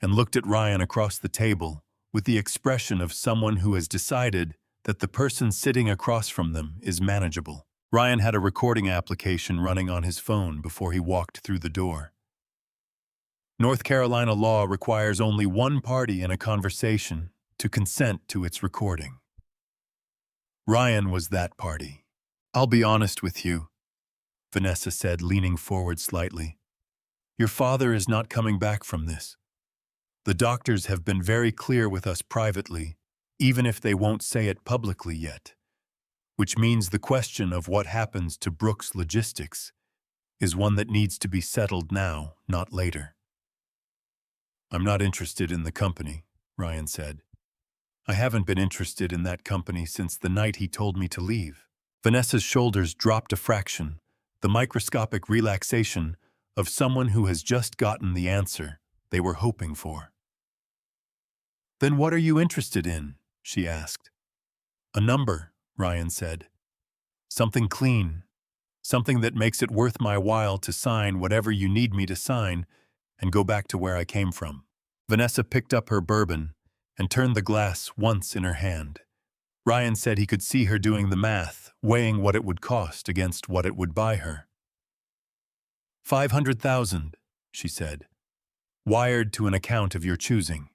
and looked at Ryan across the table with the expression of someone who has decided that the person sitting across from them is manageable. Ryan had a recording application running on his phone before he walked through the door. North Carolina law requires only one party in a conversation to consent to its recording. Ryan was that party. "I'll be honest with you," Vanessa said, leaning forward slightly. "Your father is not coming back from this. The doctors have been very clear with us privately, even if they won't say it publicly yet, which means the question of what happens to Brooks Logistics is one that needs to be settled now, not later." "I'm not interested in the company," Ryan said. "I haven't been interested in that company since the night he told me to leave." Vanessa's shoulders dropped a fraction, the microscopic relaxation of someone who has just gotten the answer they were hoping for. "Then what are you interested in?" she asked. "A number," Ryan said. "Something clean, something that makes it worth my while to sign whatever you need me to sign and go back to where I came from." Vanessa picked up her bourbon and turned the glass once in her hand. Ryan said he could see her doing the math, weighing what it would cost against what it would buy her. $500,000, she said, "wired to an account of your choosing,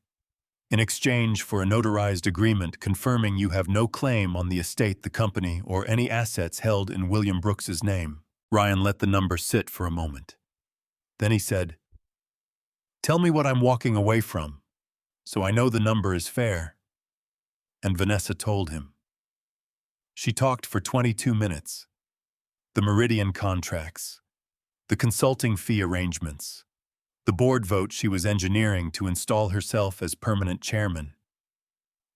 in exchange for a notarized agreement confirming you have no claim on the estate, the company, or any assets held in William Brooks's name." Ryan let the number sit for a moment. Then he said, "Tell me what I'm walking away from, so I know the number is fair." And Vanessa told him. She talked for 22 minutes. The Meridian contracts, the consulting fee arrangements, the board vote she was engineering to install herself as permanent chairman,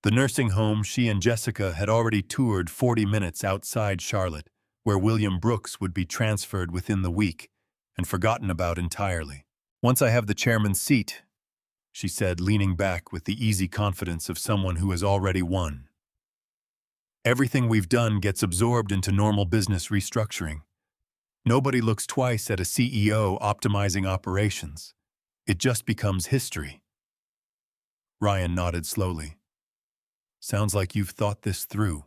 the nursing home she and Jessica had already toured 40 minutes outside Charlotte, where William Brooks would be transferred within the week and forgotten about entirely. "Once I have the chairman's seat," she said, leaning back with the easy confidence of someone who has already won, "everything we've done gets absorbed into normal business restructuring. Nobody looks twice at a CEO optimizing operations. It just becomes history." Ryan nodded slowly. "Sounds like you've thought this through."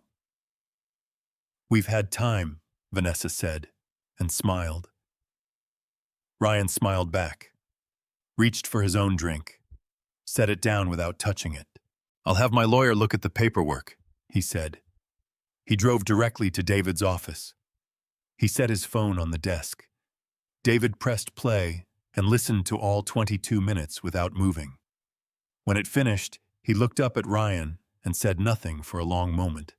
"We've had time," Vanessa said, and smiled. Ryan smiled back, reached for his own drink, set it down without touching it. "I'll have my lawyer look at the paperwork," he said. He drove directly to David's office. He set his phone on the desk. David pressed play and listened to all 22 minutes without moving. When it finished, he looked up at Ryan and said nothing for a long moment.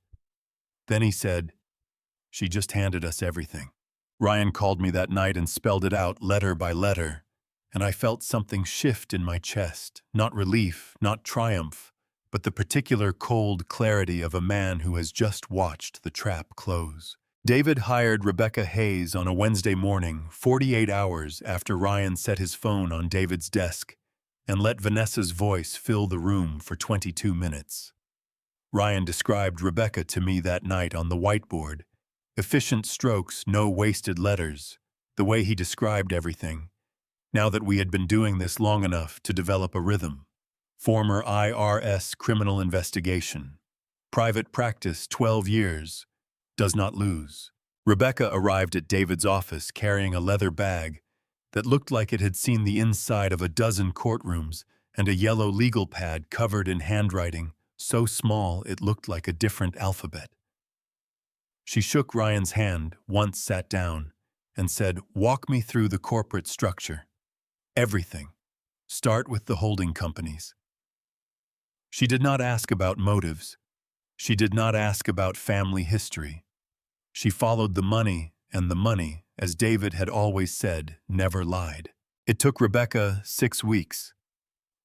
Then he said, "She just handed us everything. Ryan called me that night and spelled it out letter by letter, and I felt something shift in my chest, not relief, not triumph, but the particular cold clarity of a man who has just watched the trap close." David hired Rebecca Hayes on a Wednesday morning, 48 hours after Ryan set his phone on David's desk, and let Vanessa's voice fill the room for 22 minutes. Ryan described Rebecca to me that night on the whiteboard. Efficient strokes, no wasted letters, the way he described everything, now that we had been doing this long enough to develop a rhythm. Former IRS criminal investigation. Private practice 12 years. Does not lose. Rebecca arrived at David's office carrying a leather bag that looked like it had seen the inside of a dozen courtrooms and a yellow legal pad covered in handwriting so small it looked like a different alphabet. She shook Ryan's hand, once sat down, and said, "Walk me through the corporate structure. Everything. Start with the holding companies." She did not ask about motives. She did not ask about family history. She followed the money, and the money, as David had always said, never lied. It took Rebecca 6 weeks.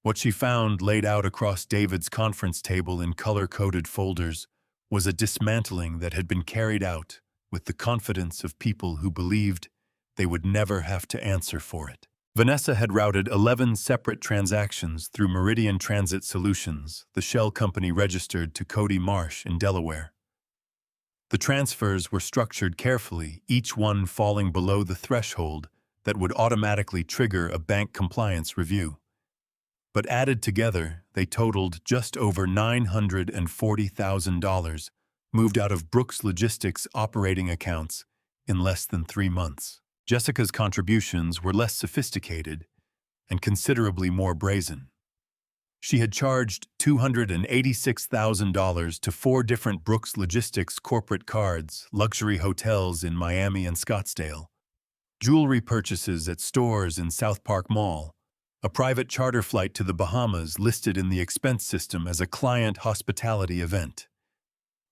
What she found laid out across David's conference table in color-coded folders was a dismantling that had been carried out with the confidence of people who believed they would never have to answer for it. Vanessa had routed 11 separate transactions through Meridian Transit Solutions, the shell company registered to Cody Marsh in Delaware. The transfers were structured carefully, each one falling below the threshold that would automatically trigger a bank compliance review. But added together, they totaled just over $940,000, moved out of Brooks Logistics' operating accounts in less than 3 months. Jessica's contributions were less sophisticated and considerably more brazen. She had charged $286,000 to 4 different Brooks Logistics corporate cards, luxury hotels in Miami and Scottsdale, jewelry purchases at stores in South Park Mall, a private charter flight to the Bahamas listed in the expense system as a client hospitality event.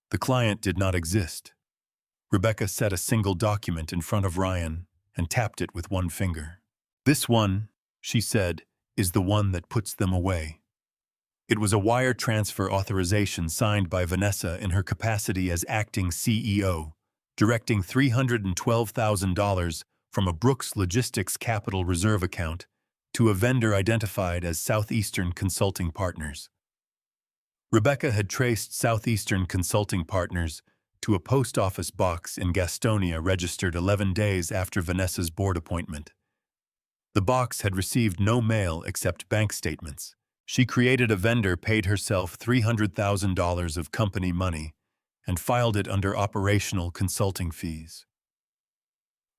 The client did not exist. Rebecca set a single document in front of Ryan and tapped it with one finger. "This one," she said, "is the one that puts them away." It was a wire transfer authorization signed by Vanessa in her capacity as acting CEO, directing $312,000 from a Brooks Logistics Capital Reserve account to a vendor identified as Southeastern Consulting Partners. Rebecca had traced Southeastern Consulting Partners to a post office box in Gastonia registered 11 days after Vanessa's board appointment. The box had received no mail except bank statements. She created a vendor, paid herself $300,000 of company money, and filed it under operational consulting fees.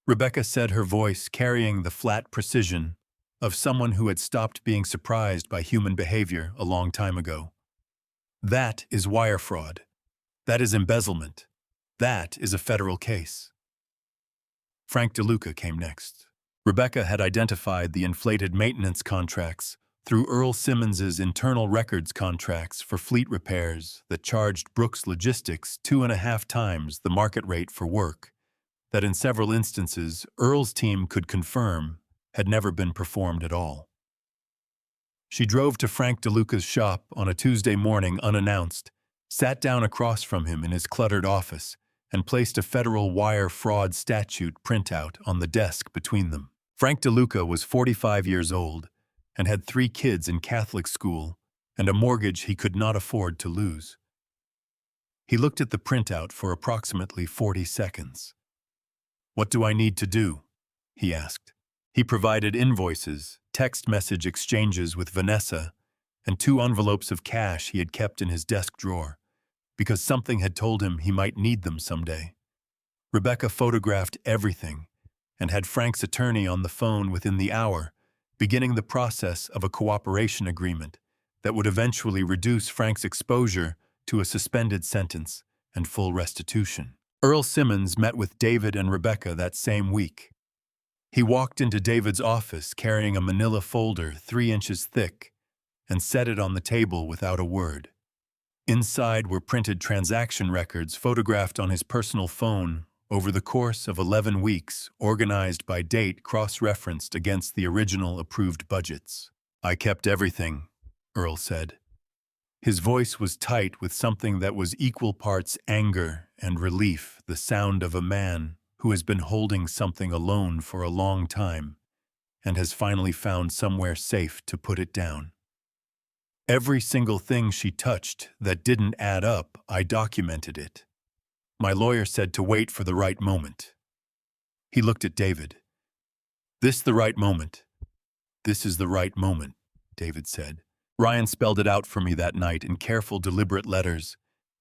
Rebecca said, her voice carrying the flat precision of someone who had stopped being surprised by human behavior a long time ago. "That is wire fraud. That is embezzlement. That is a federal case." Frank DeLuca came next. Rebecca had identified the inflated maintenance contracts through Earl Simmons's internal records contracts for fleet repairs that charged Brooks Logistics 2.5 times the market rate for work that in several instances Earl's team could confirm had never been performed at all. She drove to Frank DeLuca's shop on a Tuesday morning unannounced, sat down across from him in his cluttered office, and placed a federal wire fraud statute printout on the desk between them. Frank DeLuca was 45 years old and had 3 kids in Catholic school and a mortgage he could not afford to lose. He looked at the printout for approximately 40 seconds. "What do I need to do?" he asked. He provided invoices, text message exchanges with Vanessa, and 2 envelopes of cash he had kept in his desk drawer, because something had told him he might need them someday. Rebecca photographed everything and had Frank's attorney on the phone within the hour, beginning the process of a cooperation agreement that would eventually reduce Frank's exposure to a suspended sentence and full restitution. Earl Simmons met with David and Rebecca that same week. He walked into David's office carrying a manila folder 3 inches thick and set it on the table without a word. Inside were printed transaction records photographed on his personal phone over the course of 11 weeks, organized by date cross-referenced against the original approved budgets. "I kept everything," Earl said. His voice was tight with something that was equal parts anger and relief, the sound of a man who has been holding something alone for a long time and has finally found somewhere safe to put it down. "Every single thing she touched that didn't add up, I documented it. My lawyer said to wait for the right moment." He looked at David. "This the right moment?" "This is the right moment," David said. "Ryan spelled it out for me that night in careful, deliberate letters,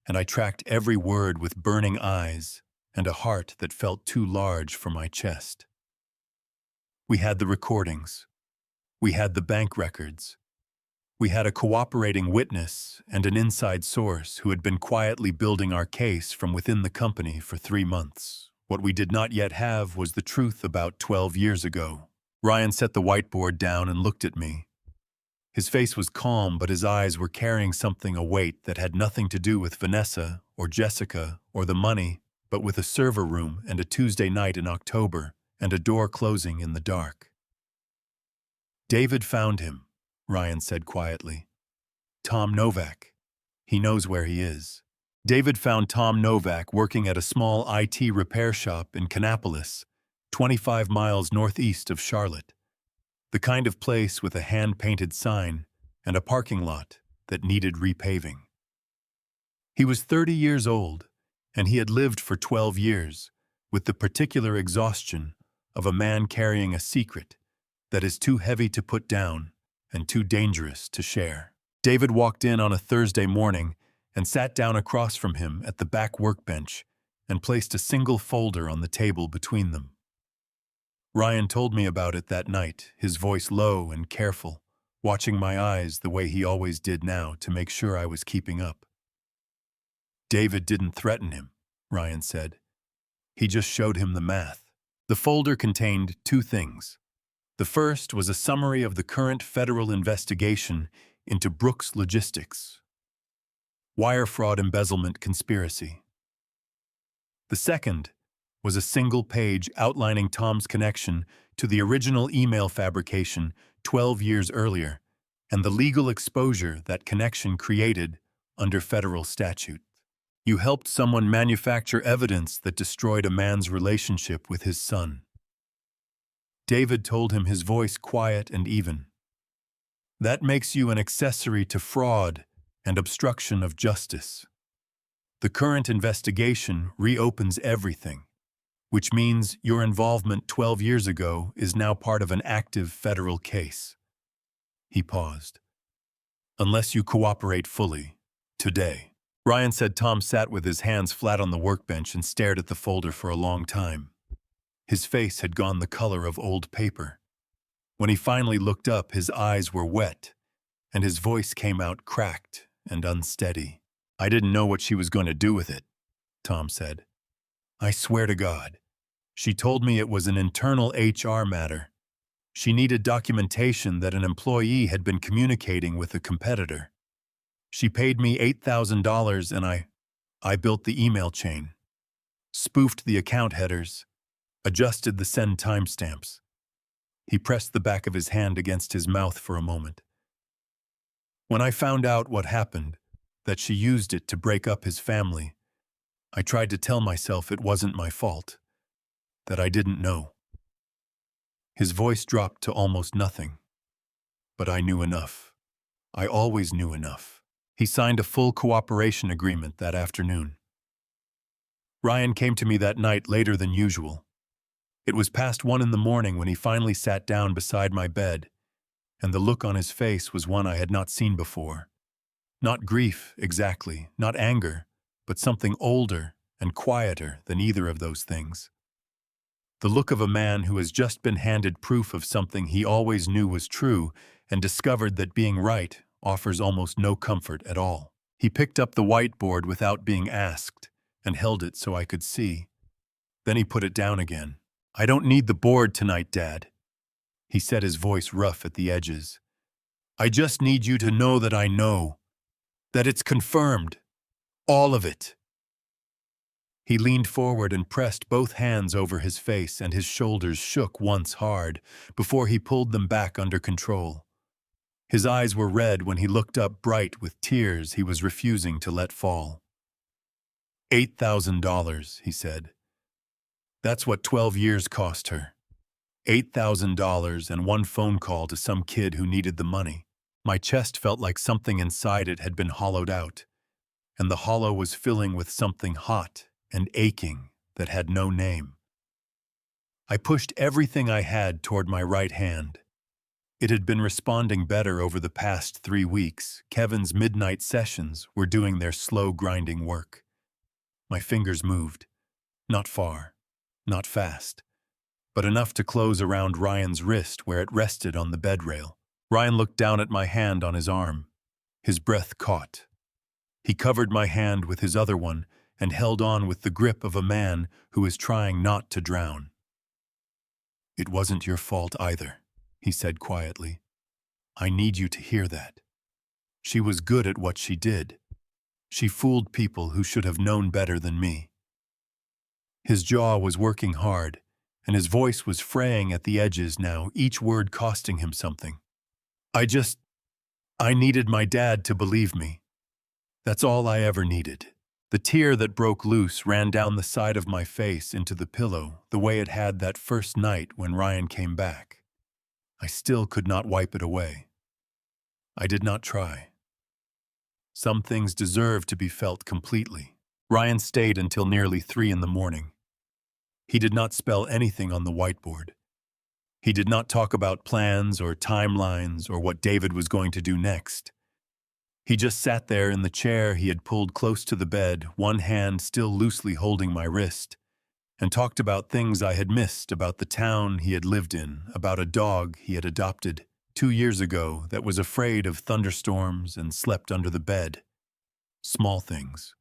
and I tracked every word with burning eyes and a heart that felt too large for my chest. We had the recordings. We had the bank records. We had a cooperating witness and an inside source who had been quietly building our case from within the company for 3 months. What we did not yet have was the truth about 12 years ago." Ryan set the whiteboard down and looked at me. His face was calm, but his eyes were carrying something, a weight that had nothing to do with Vanessa or Jessica or the money, but with a server room and a Tuesday night in October and a door closing in the dark. "David found him," Ryan said quietly. "Tom Novak. He knows where he is." David found Tom Novak working at a small IT repair shop in Kannapolis, 25 miles northeast of Charlotte, the kind of place with a hand-painted sign and a parking lot that needed repaving. He was 30 years old, and he had lived for 12 years with the particular exhaustion of a man carrying a secret that is too heavy to put down and too dangerous to share. David walked in on a Thursday morning and sat down across from him at the back workbench and placed a single folder on the table between them. Ryan told me about it that night, his voice low and careful, watching my eyes the way he always did now to make sure I was keeping up. David didn't threaten him, Ryan said. He just showed him the math. The folder contained two things. The first was a summary of the current federal investigation into Brooks Logistics, wire fraud embezzlement conspiracy. The second was a single page outlining Tom's connection to the original email fabrication 12 years earlier and the legal exposure that connection created under federal statute. You helped someone manufacture evidence that destroyed a man's relationship with his son. David told him, his voice quiet and even. That makes you an accessory to fraud and obstruction of justice. The current investigation reopens everything, which means your involvement 12 years ago is now part of an active federal case. He paused. Unless you cooperate fully, today. Ryan said Tom sat with his hands flat on the workbench and stared at the folder for a long time. His face had gone the color of old paper. When he finally looked up, his eyes were wet, and his voice came out cracked and unsteady. I didn't know what she was going to do with it, Tom said. I swear to God. She told me it was an internal HR matter. She needed documentation that an employee had been communicating with a competitor. She paid me $8,000 and I built the email chain, spoofed the account headers, adjusted the send timestamps. He pressed the back of his hand against his mouth for a moment. When I found out what happened, that she used it to break up his family, I tried to tell myself it wasn't my fault, that I didn't know. His voice dropped to almost nothing. But I knew enough. I always knew enough. He signed a full cooperation agreement that afternoon. Ryan came to me that night later than usual. It was past 1 a.m. when he finally sat down beside my bed, and the look on his face was one I had not seen before. Not grief, exactly, not anger, but something older and quieter than either of those things. The look of a man who has just been handed proof of something he always knew was true and discovered that being right offers almost no comfort at all. He picked up the whiteboard without being asked and held it so I could see. Then he put it down again. I don't need the board tonight, Dad. He said, his voice rough at the edges. I just need you to know that I know. That it's confirmed. All of it. He leaned forward and pressed both hands over his face, and his shoulders shook once hard before he pulled them back under control. His eyes were red when he looked up, bright with tears he was refusing to let fall. $8,000, he said. That's what 12 years cost her. $8,000 and one phone call to some kid who needed the money. My chest felt like something inside it had been hollowed out, and the hollow was filling with something hot and aching that had no name. I pushed everything I had toward my right hand. It had been responding better over the past 3 weeks. Kevin's midnight sessions were doing their slow grinding work. My fingers moved. Not far, not fast, but enough to close around Ryan's wrist where it rested on the bed rail. Ryan looked down at my hand on his arm. His breath caught. He covered my hand with his other one and held on with the grip of a man who is trying not to drown. It wasn't your fault either, he said quietly. I need you to hear that. She was good at what she did. She fooled people who should have known better than me. His jaw was working hard, and his voice was fraying at the edges now, each word costing him something. I needed my dad to believe me. That's all I ever needed. The tear that broke loose ran down the side of my face into the pillow, the way it had that first night when Ryan came back. I still could not wipe it away. I did not try. Some things deserve to be felt completely. Ryan stayed until nearly 3 in the morning. He did not spell anything on the whiteboard. He did not talk about plans or timelines or what David was going to do next. He just sat there in the chair he had pulled close to the bed, one hand still loosely holding my wrist, and talked about things I had missed, about the town he had lived in, about a dog he had adopted 2 years ago that was afraid of thunderstorms and slept under the bed. Small things.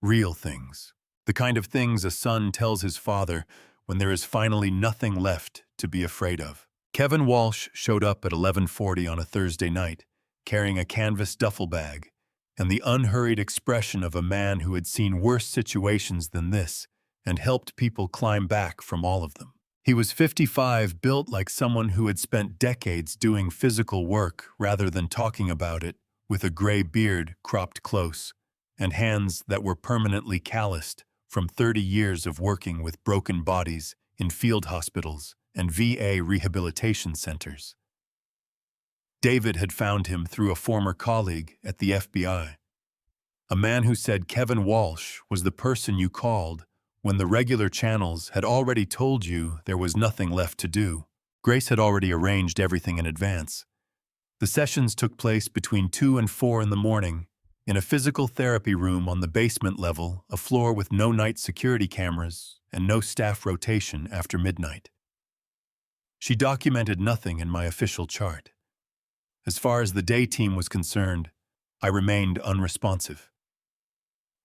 Real things. The kind of things a son tells his father when there is finally nothing left to be afraid of. Kevin Walsh showed up at 11:40 on a Thursday night, carrying a canvas duffel bag, and the unhurried expression of a man who had seen worse situations than this and helped people climb back from all of them. He was 55, built like someone who had spent decades doing physical work rather than talking about it, with a gray beard cropped close, and hands that were permanently calloused from 30 years of working with broken bodies in field hospitals and VA rehabilitation centers. David had found him through a former colleague at the FBI, a man who said Kevin Walsh was the person you called when the regular channels had already told you there was nothing left to do. Grace had already arranged everything in advance. The sessions took place between 2 and 4 in the morning, in a physical therapy room on the basement level, a floor with no night security cameras and no staff rotation after midnight. She documented nothing in my official chart. As far as the day team was concerned, I remained unresponsive.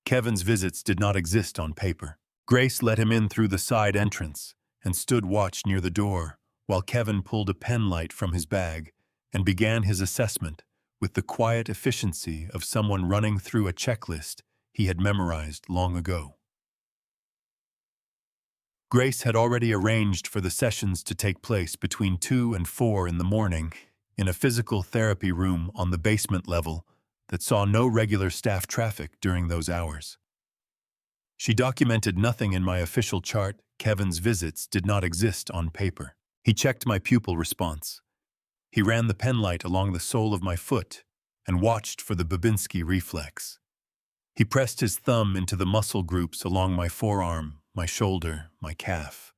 Kevin's visits did not exist on paper. Grace let him in through the side entrance and stood watch near the door while Kevin pulled a pen light from his bag and began his assessment with the quiet efficiency of someone running through a checklist he had memorized long ago. Grace had already arranged for the sessions to take place between 2 and 4 in the morning in a physical therapy room on the basement level that saw no regular staff traffic during those hours. She documented nothing in my official chart. Kevin's visits did not exist on paper. He checked my pupil response. He ran the pen light along the sole of my foot and watched for the Babinski reflex. He pressed his thumb into the muscle groups along my forearm, my shoulder, my calf.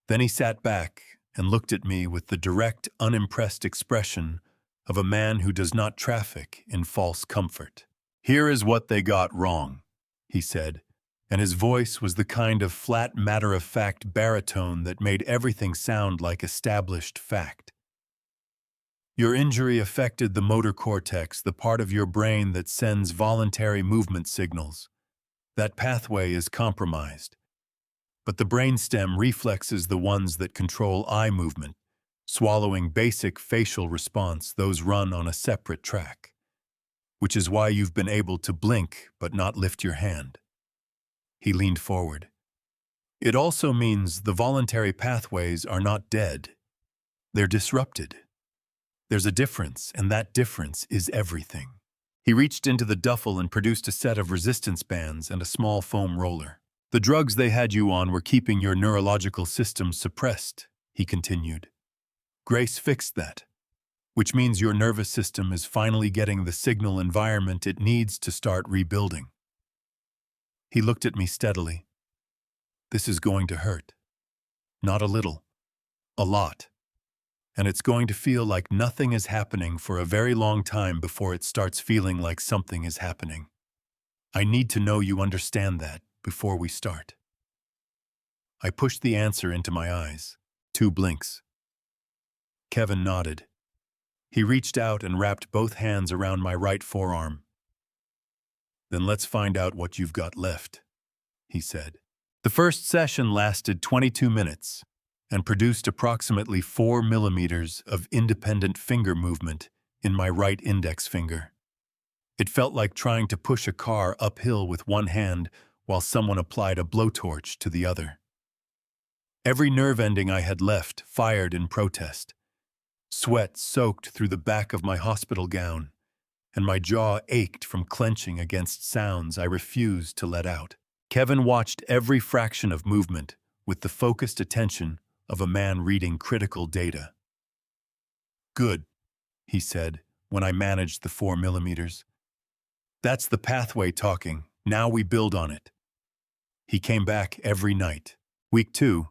Then he sat back and looked at me with the direct, unimpressed expression of a man who does not traffic in false comfort. "Here is what they got wrong," he said, and his voice was the kind of flat, matter-of-fact baritone that made everything sound like established fact. "Your injury affected the motor cortex, the part of your brain that sends voluntary movement signals. That pathway is compromised. But the brainstem reflexes, the ones that control eye movement, swallowing, basic facial response, those run on a separate track. Which is why you've been able to blink but not lift your hand." He leaned forward. "It also means the voluntary pathways are not dead. They're disrupted. There's a difference, and that difference is everything." He reached into the duffel and produced a set of resistance bands and a small foam roller. "The drugs they had you on were keeping your neurological system suppressed," he continued. "Grace fixed that, which means your nervous system is finally getting the signal environment it needs to start rebuilding." He looked at me steadily. "This is going to hurt. Not a little. A lot. And it's going to feel like nothing is happening for a very long time before it starts feeling like something is happening. I need to know you understand that before we start." I pushed the answer into my eyes. 2 blinks. Kevin nodded. He reached out and wrapped both hands around my right forearm. "Then let's find out what you've got left," he said. The first session lasted 22 minutes and produced approximately 4 millimeters of independent finger movement in my right index finger. It felt like trying to push a car uphill with one hand while someone applied a blowtorch to the other. Every nerve ending I had left fired in protest. Sweat soaked through the back of my hospital gown, and my jaw ached from clenching against sounds I refused to let out. Kevin watched every fraction of movement with the focused attention of a man reading critical data. "Good," he said when I managed the 4 millimeters. "That's the pathway talking. Now we build on it." He came back every night. Week 2,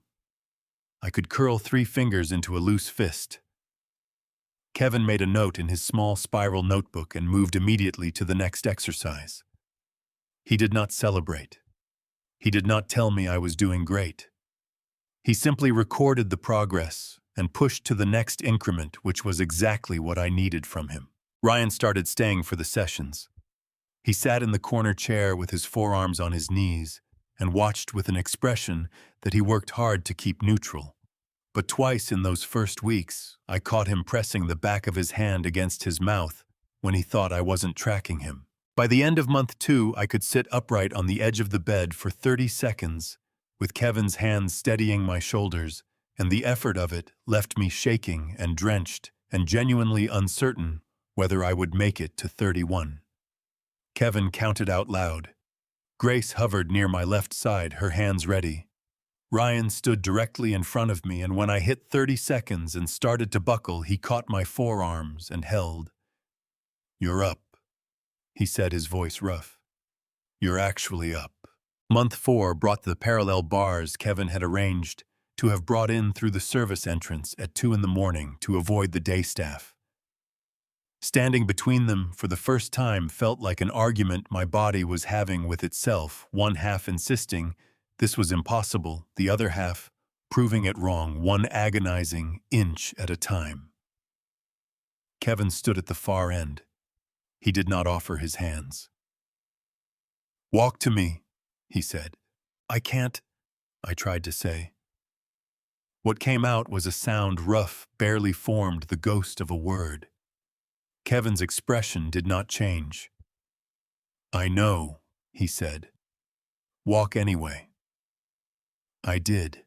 I could curl 3 fingers into a loose fist. Kevin made a note in his small spiral notebook and moved immediately to the next exercise. He did not celebrate. He did not tell me I was doing great. He simply recorded the progress and pushed to the next increment, which was exactly what I needed from him. Ryan started staying for the sessions. He sat in the corner chair with his forearms on his knees and watched with an expression that he worked hard to keep neutral. But twice in those first weeks, I caught him pressing the back of his hand against his mouth when he thought I wasn't tracking him. By the end of month 2, I could sit upright on the edge of the bed for 30 seconds, with Kevin's hands steadying my shoulders, and the effort of it left me shaking and drenched and genuinely uncertain whether I would make it to 31. Kevin counted out loud. Grace hovered near my left side, her hands ready. Ryan stood directly in front of me, and when I hit 30 seconds and started to buckle, he caught my forearms and held. "You're up," he said, his voice rough. "You're actually up." Month 4 brought the parallel bars Kevin had arranged to have brought in through the service entrance at 2 in the morning to avoid the day staff. Standing between them for the first time felt like an argument my body was having with itself, one half insisting this was impossible, the other half proving it wrong, one agonizing inch at a time. Kevin stood at the far end. He did not offer his hands. "Walk to me," he said. "I can't," I tried to say. What came out was a sound rough, barely formed, the ghost of a word. Kevin's expression did not change. "I know," he said. "Walk anyway." I did.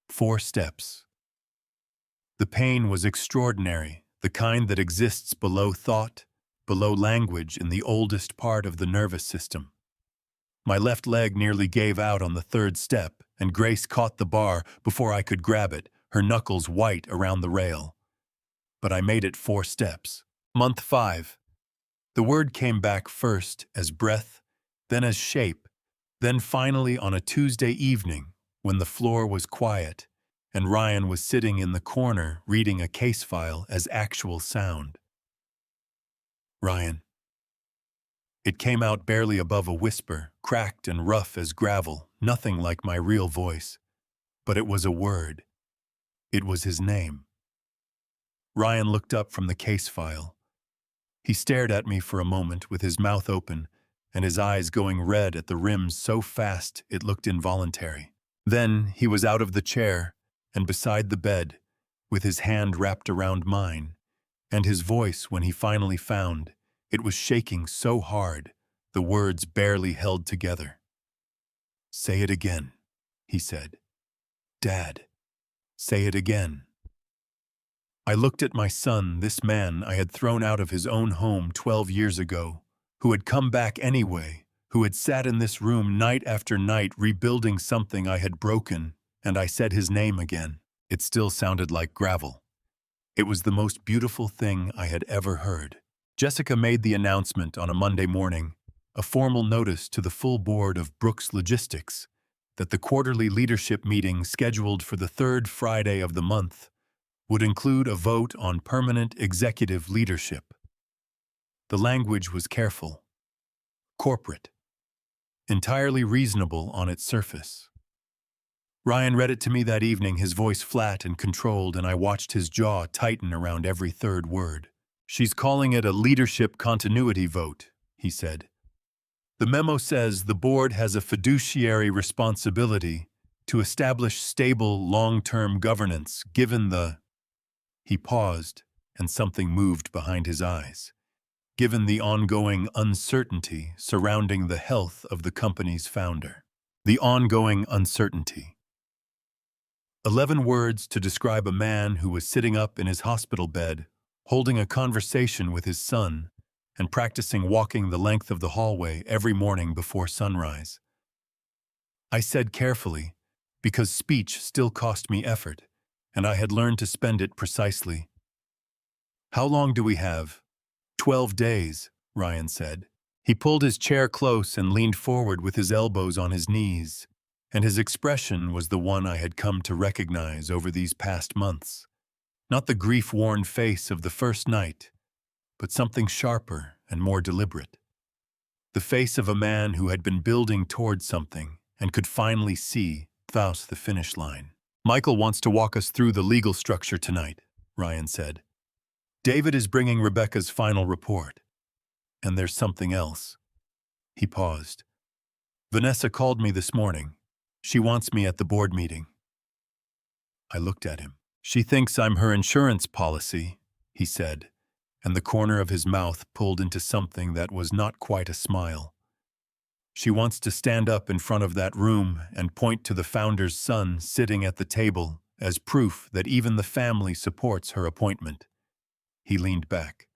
4 steps. The pain was extraordinary, the kind that exists below thought, below language in the oldest part of the nervous system. My left leg nearly gave out on the 3rd step, and Grace caught the bar before I could grab it, her knuckles white around the rail. But I made it 4 steps. Month 5. The word came back first as breath, then as shape, then finally on a Tuesday evening when the floor was quiet and Ryan was sitting in the corner reading a case file as actual sound. "Ryan." It came out barely above a whisper, cracked and rough as gravel, nothing like my real voice. But it was a word. It was his name. Ryan looked up from the case file. He stared at me for a moment with his mouth open and his eyes going red at the rims so fast it looked involuntary. Then he was out of the chair and beside the bed, with his hand wrapped around mine, and his voice, when he finally found, it was shaking so hard, the words barely held together. "Say it again," he said. "Dad, say it again." I looked at my son, this man I had thrown out of his own home 12 years ago, who had come back anyway, who had sat in this room night after night rebuilding something I had broken, and I said his name again. It still sounded like gravel. It was the most beautiful thing I had ever heard. Jessica made the announcement on a Monday morning, a formal notice to the full board of Brooks Logistics, that the quarterly leadership meeting scheduled for the 3rd Friday of the month would include a vote on permanent executive leadership. The language was careful, corporate, entirely reasonable on its surface. Ryan read it to me that evening, his voice flat and controlled, and I watched his jaw tighten around every 3rd word. "She's calling it a leadership continuity vote," he said. "The memo says the board has a fiduciary responsibility to establish stable, long-term governance given the—" He paused, and something moved behind his eyes. "Given the ongoing uncertainty surrounding the health of the company's founder." The ongoing uncertainty. 11 words to describe a man who was sitting up in his hospital bed, holding a conversation with his son, and practicing walking the length of the hallway every morning before sunrise. I said carefully, because speech still cost me effort, and I had learned to spend it precisely. "How long do we have?" 12 days, Ryan said. He pulled his chair close and leaned forward with his elbows on his knees, and his expression was the one I had come to recognize over these past months. Not the grief-worn face of the first night, but something sharper and more deliberate. The face of a man who had been building towards something and could finally see thus the finish line. "Michael wants to walk us through the legal structure tonight," Ryan said. "David is bringing Rebecca's final report. And there's something else." He paused. "Vanessa called me this morning. She wants me at the board meeting." I looked at him. "She thinks I'm her insurance policy," he said, and the corner of his mouth pulled into something that was not quite a smile. "She wants to stand up in front of that room and point to the founder's son sitting at the table as proof that even the family supports her appointment." He leaned back.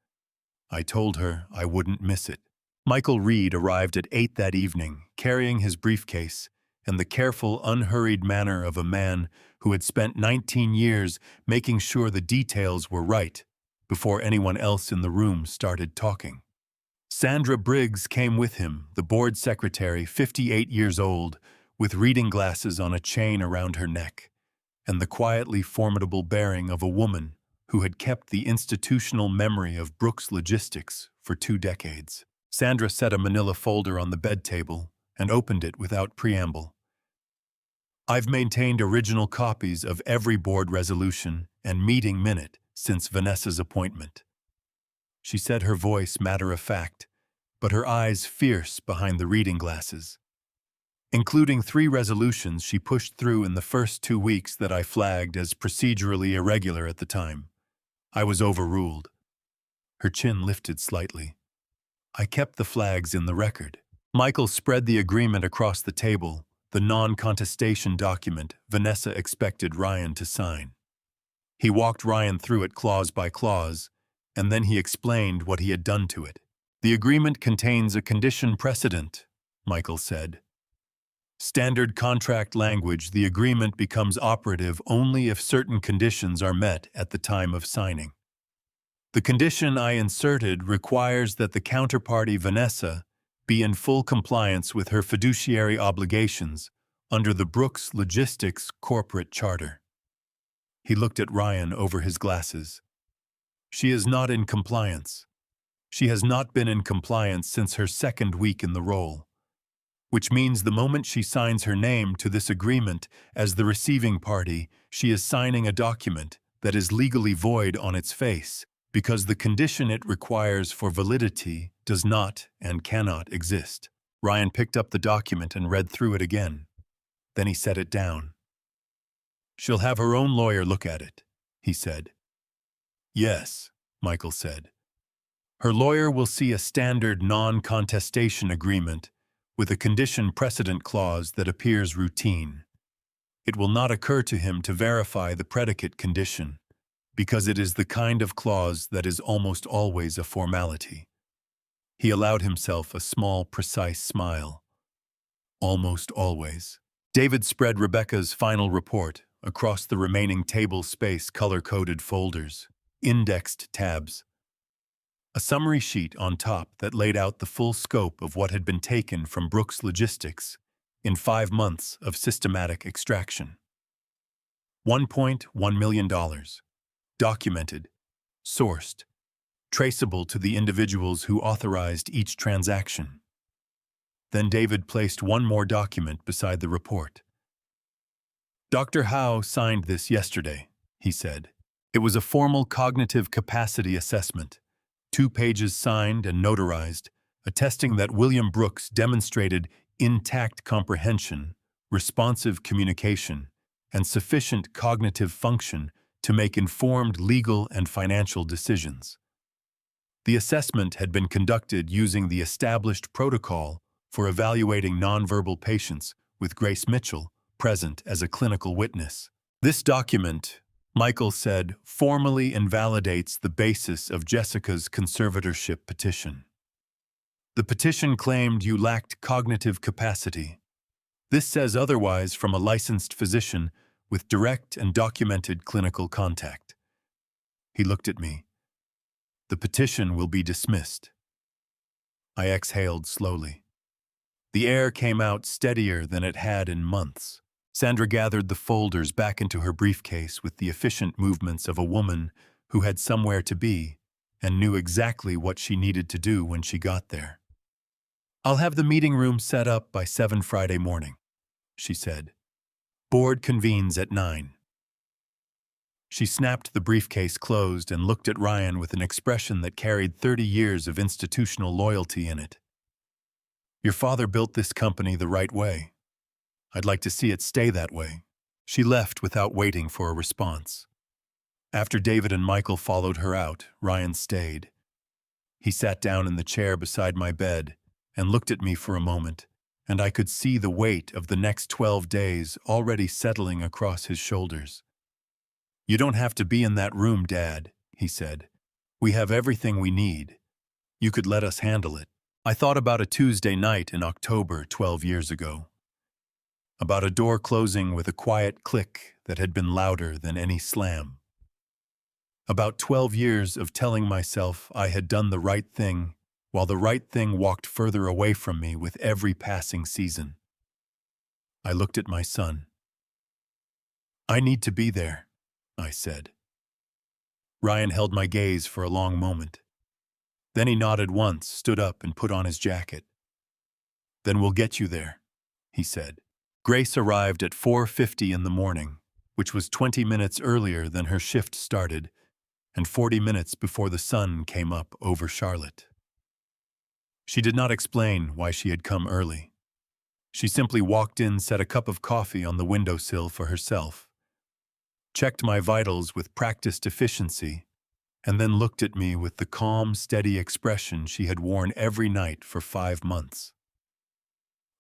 "I told her I wouldn't miss it." Michael Reed arrived at 8 that evening, carrying his briefcase and the careful, unhurried manner of a man who had spent 19 years making sure the details were right before anyone else in the room started talking. Sandra Briggs came with him, the board secretary, 58 years old, with reading glasses on a chain around her neck, and the quietly formidable bearing of a woman who had kept the institutional memory of Brooks Logistics for 2 decades. Sandra set a manila folder on the bed table and opened it without preamble. "I've maintained original copies of every board resolution and meeting minute since Vanessa's appointment." She said, her voice matter-of-fact, but her eyes fierce behind the reading glasses. "Including 3 resolutions she pushed through in the first 2 weeks that I flagged as procedurally irregular at the time. I was overruled." Her chin lifted slightly. "I kept the flags in the record." Michael spread the agreement across the table, the non-contestation document Vanessa expected Ryan to sign. He walked Ryan through it clause by clause, and then he explained what he had done to it. "The agreement contains a condition precedent," Michael said. "Standard contract language, the agreement becomes operative only if certain conditions are met at the time of signing. The condition I inserted requires that the counterparty, Vanessa, be in full compliance with her fiduciary obligations under the Brooks Logistics corporate charter." He looked at Ryan over his glasses. "She is not in compliance. She has not been in compliance since her 2nd week in the role. Which means the moment she signs her name to this agreement as the receiving party, she is signing a document that is legally void on its face, because the condition it requires for validity does not and cannot exist." Ryan picked up the document and read through it again. Then he set it down. "She'll have her own lawyer look at it," he said. "Yes," Michael said. "Her lawyer will see a standard non-contestation agreement with a condition precedent clause that appears routine. It will not occur to him to verify the predicate condition, because it is the kind of clause that is almost always a formality." He allowed himself a small, precise smile. "Almost always." David spread Rebecca's final report across the remaining table space, color-coded folders, indexed tabs. A summary sheet on top that laid out the full scope of what had been taken from Brooks Logistics in 5 months of systematic extraction. $1.1 million. Documented, sourced, traceable to the individuals who authorized each transaction. Then David placed one more document beside the report. "Dr. Howe signed this yesterday," he said. "It was a formal cognitive capacity assessment, 2 pages signed and notarized, attesting that William Brooks demonstrated intact comprehension, responsive communication, and sufficient cognitive function to make informed legal and financial decisions. The assessment had been conducted using the established protocol for evaluating nonverbal patients, with Grace Mitchell present as a clinical witness. This document," Michael said, "formally invalidates the basis of Jessica's conservatorship petition." The petition claimed you lacked cognitive capacity. This says otherwise from a licensed physician with direct and documented clinical contact. He looked at me. The petition will be dismissed. I exhaled slowly. The air came out steadier than it had in months. Sandra gathered the folders back into her briefcase with the efficient movements of a woman who had somewhere to be and knew exactly what she needed to do when she got there. "I'll have the meeting room set up by 7 Friday morning," she said. "Board convenes at 9. She snapped the briefcase closed and looked at Ryan with an expression that carried 30 years of institutional loyalty in it. "Your father built this company the right way. I'd like to see it stay that way." She left without waiting for a response. After David and Michael followed her out, Ryan stayed. He sat down in the chair beside my bed and looked at me for a moment, and I could see the weight of the next 12 days already settling across his shoulders. "You don't have to be in that room, Dad," he said. "We have everything we need. You could let us handle it." I thought about a Tuesday night in October 12 years ago. About a door closing with a quiet click that had been louder than any slam. About 12 years of telling myself I had done the right thing, while the right thing walked further away from me with every passing season. I looked at my son. "I need to be there," I said. Ryan held my gaze for a long moment. Then he nodded once, stood up, and put on his jacket. "Then we'll get you there," he said. Grace arrived at 4:50 in the morning, which was 20 minutes earlier than her shift started, and 40 minutes before the sun came up over Charlotte. She did not explain why she had come early. She simply walked in, set a cup of coffee on the windowsill for herself, checked my vitals with practiced efficiency, and then looked at me with the calm, steady expression she had worn every night for 5 months.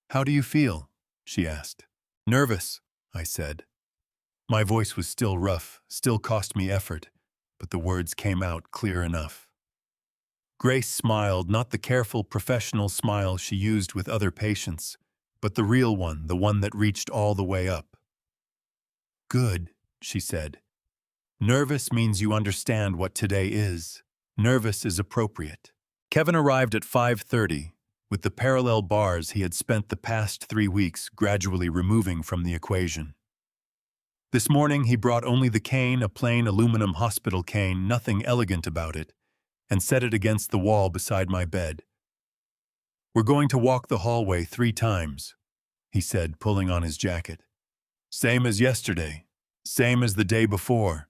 "How do you feel?" she asked. "Nervous," I said. My voice was still rough, still cost me effort, but the words came out clear enough. Grace smiled, not the careful, professional smile she used with other patients, but the real one, the one that reached all the way up. "Good," she said. "Nervous means you understand what today is. Nervous is appropriate." Kevin arrived at 5:30, with the parallel bars he had spent the past 3 weeks gradually removing from the equation. This morning he brought only the cane, a plain aluminum hospital cane, nothing elegant about it, and set it against the wall beside my bed. "We're going to walk the hallway 3 times, he said, pulling on his jacket. "Same as yesterday, same as the day before.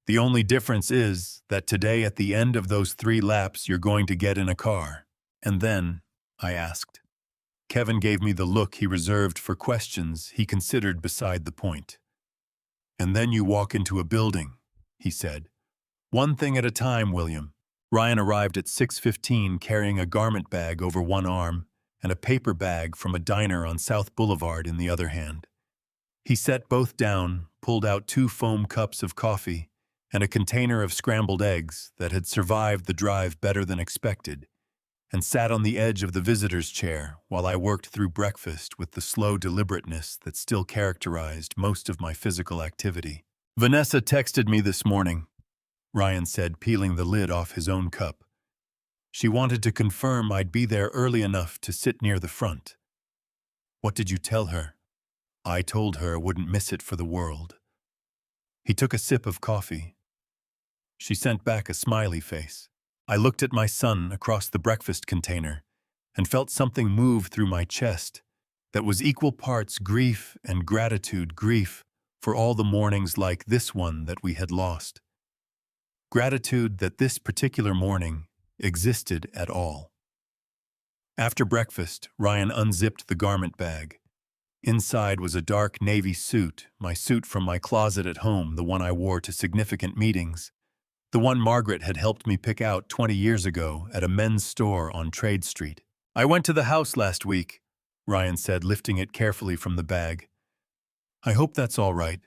The only difference is that today at the end of those 3 laps you're going to get in a car." "And then?" I asked. Kevin gave me the look he reserved for questions he considered beside the point. "And then you walk into a building," he said. "One thing at a time, William." Ryan arrived at 6:15 carrying a garment bag over one arm and a paper bag from a diner on South Boulevard in the other hand. He set both down, pulled out 2 foam cups of coffee and a container of scrambled eggs that had survived the drive better than expected, and sat on the edge of the visitor's chair while I worked through breakfast with the slow deliberateness that still characterized most of my physical activity. "Vanessa texted me this morning," Ryan said, peeling the lid off his own cup. "She wanted to confirm I'd be there early enough to sit near the front." "What did you tell her?" "I told her I wouldn't miss it for the world." He took a sip of coffee. She sent back a smiley face. I looked at my son across the breakfast container and felt something move through my chest that was equal parts grief and gratitude, grief for all the mornings like this one that we had lost. Gratitude that this particular morning existed at all. After breakfast, Ryan unzipped the garment bag. Inside was a dark navy suit, my suit from my closet at home, the one I wore to significant meetings, the one Margaret had helped me pick out 20 years ago at a men's store on Trade Street. "I went to the house last week," Ryan said, lifting it carefully from the bag. "I hope that's all right."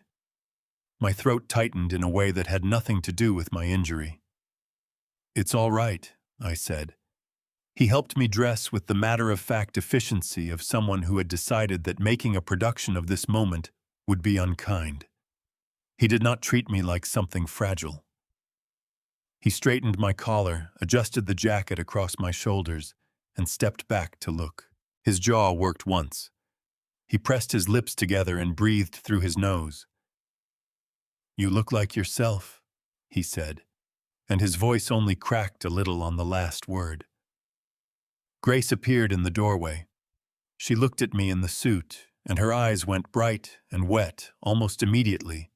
My throat tightened in a way that had nothing to do with my injury. "It's all right," I said. He helped me dress with the matter-of-fact efficiency of someone who had decided that making a production of this moment would be unkind. He did not treat me like something fragile. He straightened my collar, adjusted the jacket across my shoulders, and stepped back to look. His jaw worked once. He pressed his lips together and breathed through his nose. "You look like yourself," he said, and his voice only cracked a little on the last word. Grace appeared in the doorway. She looked at me in the suit, and her eyes went bright and wet almost immediately,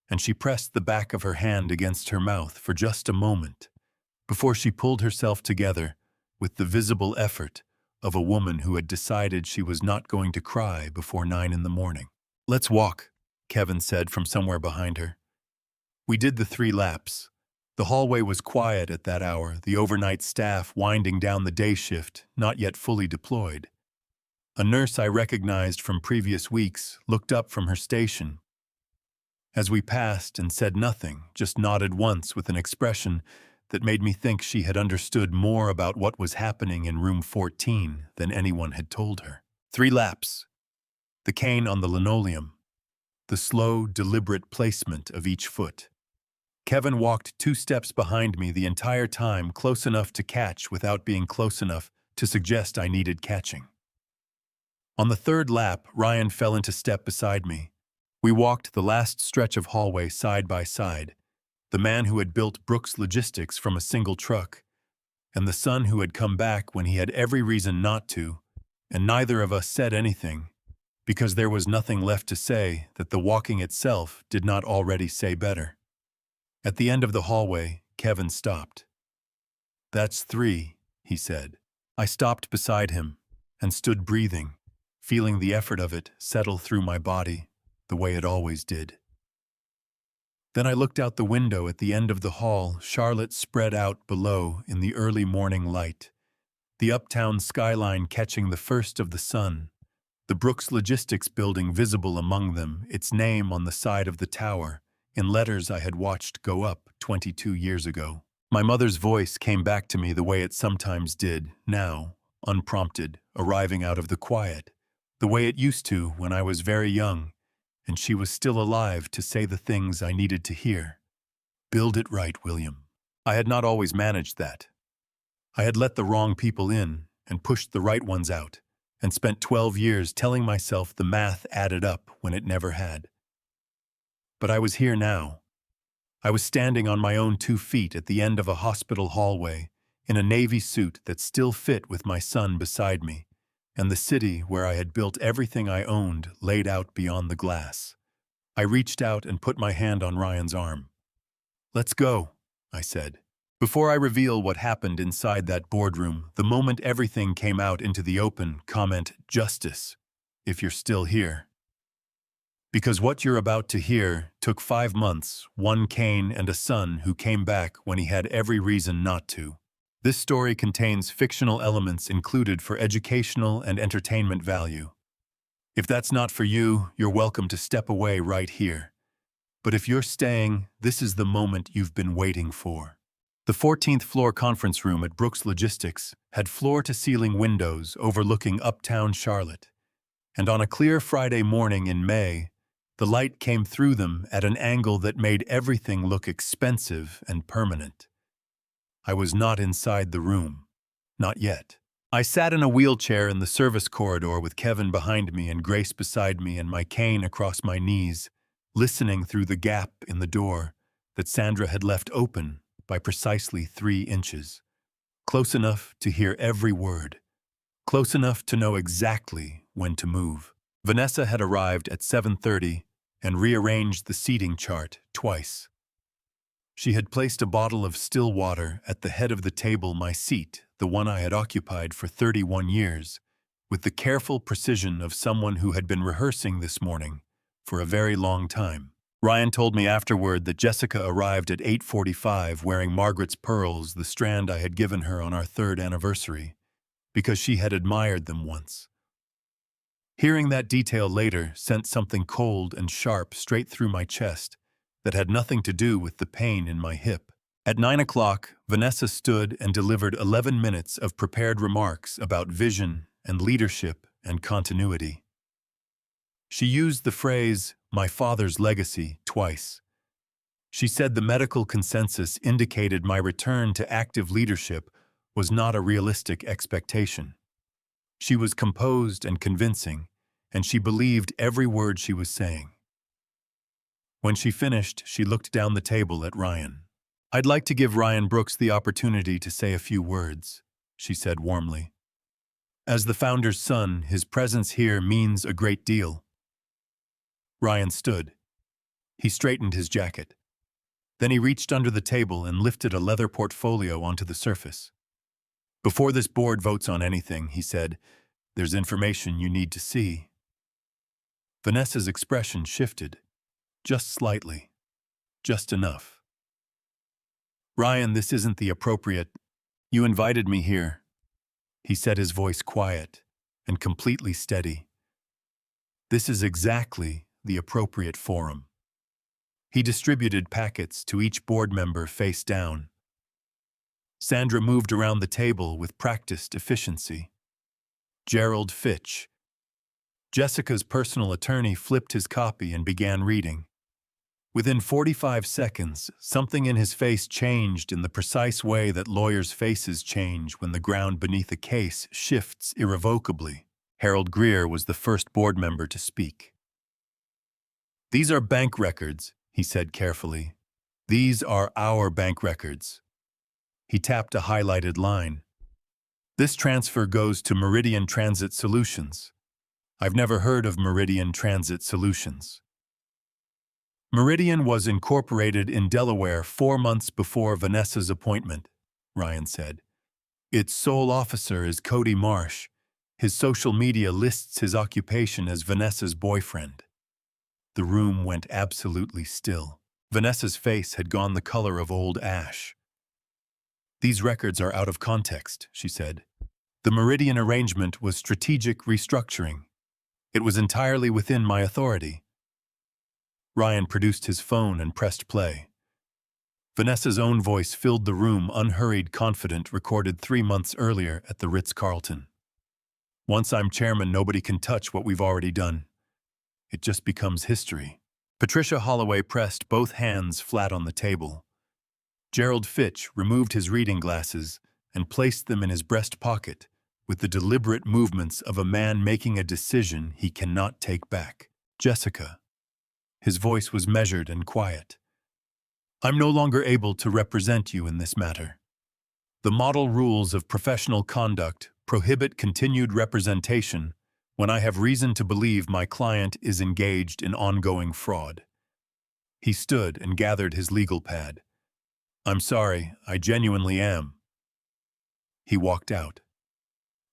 and she pressed the back of her hand against her mouth for just a moment, before she pulled herself together with the visible effort of a woman who had decided she was not going to cry before 9 in the morning. "Let's walk," Kevin said from somewhere behind her. We did the 3 laps. The hallway was quiet at that hour, the overnight staff winding down the day shift, not yet fully deployed. A nurse I recognized from previous weeks looked up from her station as we passed and said nothing, just nodded once with an expression that made me think she had understood more about what was happening in room 14 than anyone had told her. 3 laps. The cane on the linoleum. The slow, deliberate placement of each foot. Kevin walked 2 steps behind me the entire time, close enough to catch without being close enough to suggest I needed catching. On the 3rd lap, Ryan fell into step beside me. We walked the last stretch of hallway side by side, the man who had built Brooks Logistics from a single truck, and the son who had come back when he had every reason not to, and neither of us said anything, because there was nothing left to say that the walking itself did not already say better. At the end of the hallway, Kevin stopped. "That's 3, he said. I stopped beside him and stood breathing, feeling the effort of it settle through my body the way it always did. Then I looked out the window at the end of the hall, Charlotte spread out below in the early morning light, the uptown skyline catching the first of the sun, the Brooks Logistics building visible among them, its name on the side of the tower, in letters I had watched go up 22 years ago. My mother's voice came back to me the way it sometimes did, now, unprompted, arriving out of the quiet, the way it used to when I was very young, and she was still alive to say the things I needed to hear. "Build it right, William." I had not always managed that. I had let the wrong people in and pushed the right ones out, and spent 12 years telling myself the math added up when it never had. But I was here now. I was standing on my own 2 feet at the end of a hospital hallway, in a navy suit that still fit with my son beside me, and the city where I had built everything I owned laid out beyond the glass. I reached out and put my hand on Ryan's arm. "Let's go," I said. Before I reveal what happened inside that boardroom, the moment everything came out into the open, comment "Justice," if you're still here. Because what you're about to hear took 5 months, 1 cane, and a son who came back when he had every reason not to. This story contains fictional elements included for educational and entertainment value. If that's not for you, you're welcome to step away right here. But if you're staying, this is the moment you've been waiting for. The 14th floor conference room at Brooks Logistics had floor-to-ceiling windows overlooking uptown Charlotte, and on a clear Friday morning in May, the light came through them at an angle that made everything look expensive and permanent. I was not inside the room. Not yet. I sat in a wheelchair in the service corridor with Kevin behind me and Grace beside me and my cane across my knees, listening through the gap in the door that Sandra had left open by precisely 3 inches. Close enough to hear every word. Close enough to know exactly when to move. Vanessa had arrived at 7:30 and rearranged the seating chart twice. She had placed a bottle of still water at the head of the table, my seat, the one I had occupied for 31 years, with the careful precision of someone who had been rehearsing this morning for a very long time. Ryan told me afterward that Jessica arrived at 8:45 wearing Margaret's pearls, the strand I had given her on our 3rd anniversary, because she had admired them once. Hearing that detail later sent something cold and sharp straight through my chest that had nothing to do with the pain in my hip. At 9 o'clock, Vanessa stood and delivered 11 minutes of prepared remarks about vision and leadership and continuity. She used the phrase, "my father's legacy," twice. She said the medical consensus indicated my return to active leadership was not a realistic expectation. She was composed and convincing, and she believed every word she was saying. When she finished, she looked down the table at Ryan. "I'd like to give Ryan Brooks the opportunity to say a few words," she said warmly. "As the founder's son, his presence here means a great deal." Ryan stood. He straightened his jacket. Then he reached under the table and lifted a leather portfolio onto the surface. "Before this board votes on anything," he said, "there's information you need to see." Vanessa's expression shifted. Just slightly. Just enough. "Ryan, this isn't the appropriate... You invited me here." He said, his voice quiet and completely steady. "This is exactly the appropriate forum." He distributed packets to each board member face down. Sandra moved around the table with practiced efficiency. Gerald Fitch. Jessica's personal attorney flipped his copy and began reading. Within 45 seconds, something in his face changed in the precise way that lawyers' faces change when the ground beneath a case shifts irrevocably. Harold Greer was the first board member to speak. "These are bank records," he said carefully. "These are our bank records." He tapped a highlighted line. "This transfer goes to Meridian Transit Solutions." "I've never heard of Meridian Transit Solutions." "Meridian was incorporated in Delaware 4 months before Vanessa's appointment," Ryan said. "Its sole officer is Cody Marsh. His social media lists his occupation as Vanessa's boyfriend." The room went absolutely still. Vanessa's face had gone the color of old ash. "These records are out of context," she said. "The Meridian arrangement was strategic restructuring. It was entirely within my authority." Ryan produced his phone and pressed play. Vanessa's own voice filled the room, unhurried, confident, recorded 3 months earlier at the Ritz-Carlton. "Once I'm chairman, nobody can touch what we've already done. It just becomes history." Patricia Holloway pressed both hands flat on the table. Gerald Fitch removed his reading glasses and placed them in his breast pocket with the deliberate movements of a man making a decision he cannot take back. "Jessica." His voice was measured and quiet. "I'm no longer able to represent you in this matter. The model rules of professional conduct prohibit continued representation when I have reason to believe my client is engaged in ongoing fraud." He stood and gathered his legal pad. "I'm sorry, I genuinely am." He walked out.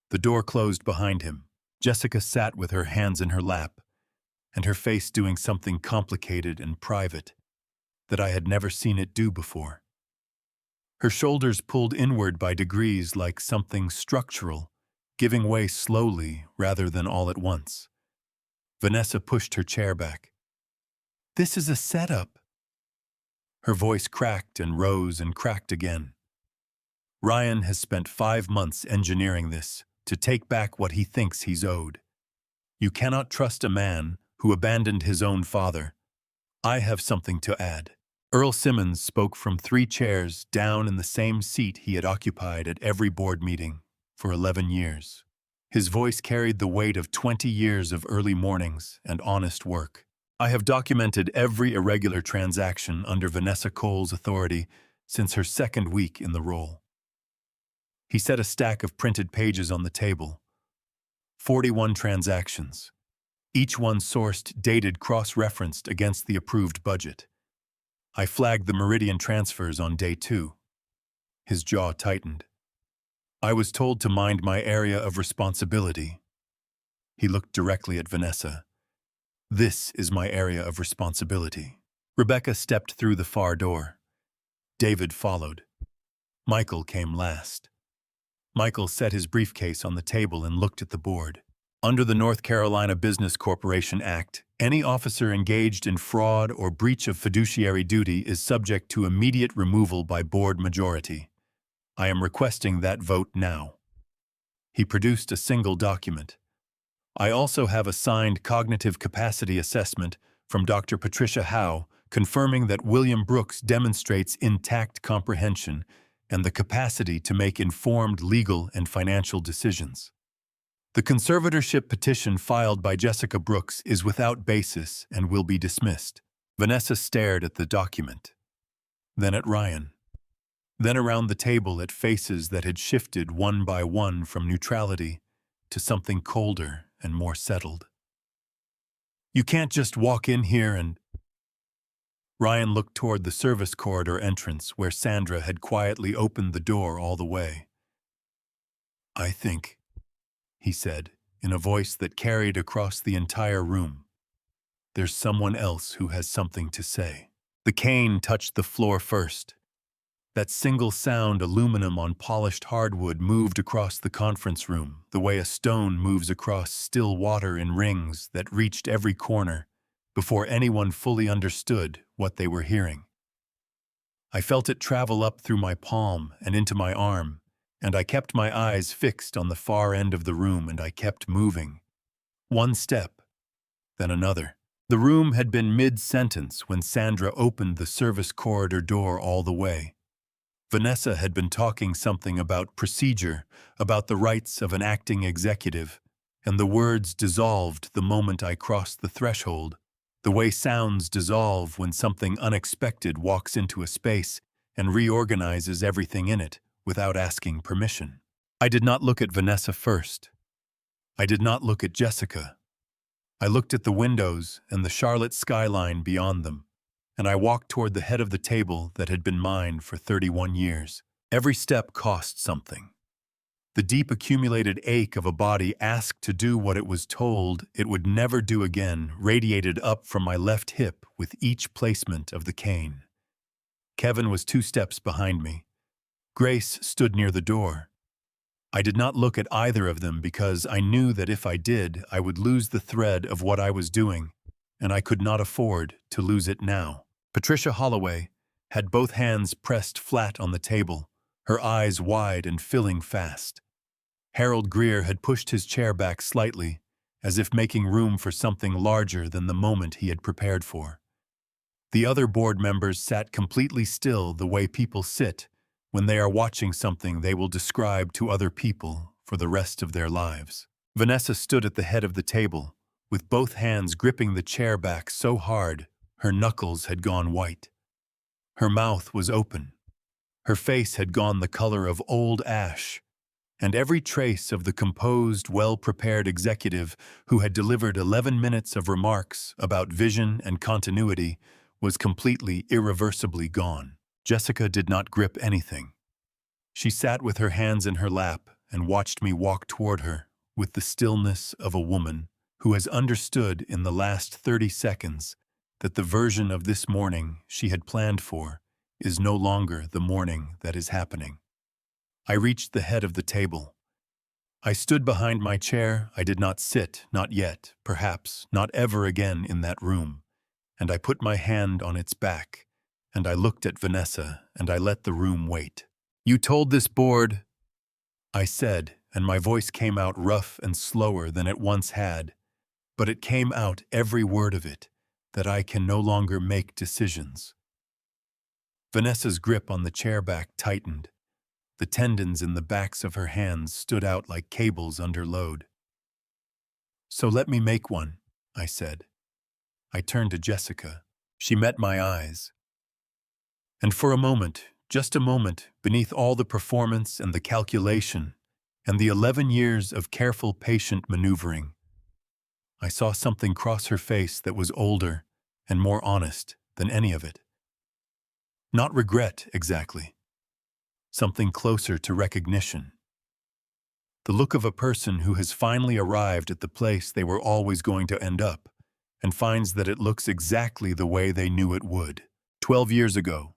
The door closed behind him. Jessica sat with her hands in her lap, and her face doing something complicated and private that I had never seen it do before. Her shoulders pulled inward by degrees like something structural, giving way slowly rather than all at once. Vanessa pushed her chair back. "This is a setup." Her voice cracked and rose and cracked again. "Ryan has spent 5 months engineering this to take back what he thinks he's owed. You cannot trust a man who abandoned his own father. I have something to add." Earl Simmons spoke from 3 chairs down in the same seat he had occupied at every board meeting for 11 years. His voice carried the weight of 20 years of early mornings and honest work. "I have documented every irregular transaction under Vanessa Cole's authority since her 2nd week in the role." He set a stack of printed pages on the table. 41 transactions. Each one sourced, dated, cross-referenced against the approved budget. "I flagged the Meridian transfers on day 2. His jaw tightened. "I was told to mind my area of responsibility." He looked directly at Vanessa. "This is my area of responsibility." Rebecca stepped through the far door. David followed. Michael came last. Michael set his briefcase on the table and looked at the board. "Under the North Carolina Business Corporation Act, Any officer engaged in fraud or breach of fiduciary duty is subject to immediate removal by board majority. I am requesting that vote now." He produced a single document. "I also have a signed cognitive capacity assessment from Dr. Patricia Howe confirming that William Brooks demonstrates intact comprehension and the capacity to make informed legal and financial decisions. The conservatorship petition filed by Jessica Brooks is without basis and will be dismissed." Vanessa stared at the document, then at Ryan, then around the table at faces that had shifted one by one from neutrality to something colder and more settled. "You can't just walk in here and—" Ryan looked toward the service corridor entrance where Sandra had quietly opened the door all the way. "I think," he said, in a voice that carried across the entire room, "there's someone else who has something to say." The cane touched the floor first. That single sound, aluminum on polished hardwood, moved across the conference room, the way a stone moves across still water in rings that reached every corner before anyone fully understood what they were hearing. I felt it travel up through my palm and into my arm, and I kept my eyes fixed on the far end of the room, and I kept moving. One step, then another. The room had been mid-sentence when Sandra opened the service corridor door all the way. Vanessa had been talking something about procedure, about the rights of an acting executive, and the words dissolved the moment I crossed the threshold, the way sounds dissolve when something unexpected walks into a space and reorganizes everything in it without asking permission. I did not look at Vanessa first. I did not look at Jessica. I looked at the windows and the Charlotte skyline beyond them, and I walked toward the head of the table that had been mine for 31 years. Every step cost something. The deep accumulated ache of a body asked to do what it was told it would never do again radiated up from my left hip with each placement of the cane. Kevin was 2 steps behind me. Grace stood near the door. I did not look at either of them because I knew that if I did, I would lose the thread of what I was doing, and I could not afford to lose it now. Patricia Holloway had both hands pressed flat on the table, her eyes wide and filling fast. Harold Greer had pushed his chair back slightly, as if making room for something larger than the moment he had prepared for. The other board members sat completely still, the way people sit when they are watching something they will describe to other people for the rest of their lives. Vanessa stood at the head of the table, with both hands gripping the chair back so hard her knuckles had gone white. Her mouth was open. Her face had gone the color of old ash, and every trace of the composed, well-prepared executive who had delivered 11 minutes of remarks about vision and continuity was completely, irreversibly gone. Jessica did not grip anything. She sat with her hands in her lap and watched me walk toward her with the stillness of a woman who has understood in the last 30 seconds that the version of this morning she had planned for is no longer the morning that is happening. I reached the head of the table. I stood behind my chair. I did not sit, not yet, perhaps, not ever again in that room, and I put my hand on its back, and I looked at Vanessa, and I let the room wait. "You told this board," I said, and my voice came out rough and slower than it once had, but it came out, every word of it, that I can no longer make decisions. Vanessa's grip on the chair back tightened. The tendons in the backs of her hands stood out like cables under load. "So let me make one," I said. I turned to Jessica. She met my eyes. And for a moment, just a moment, beneath all the performance and the calculation and the 11 years of careful, patient maneuvering, I saw something cross her face that was older and more honest than any of it. Not regret, exactly. Something closer to recognition. The look of a person who has finally arrived at the place they were always going to end up and finds that it looks exactly the way they knew it would. 12 years ago.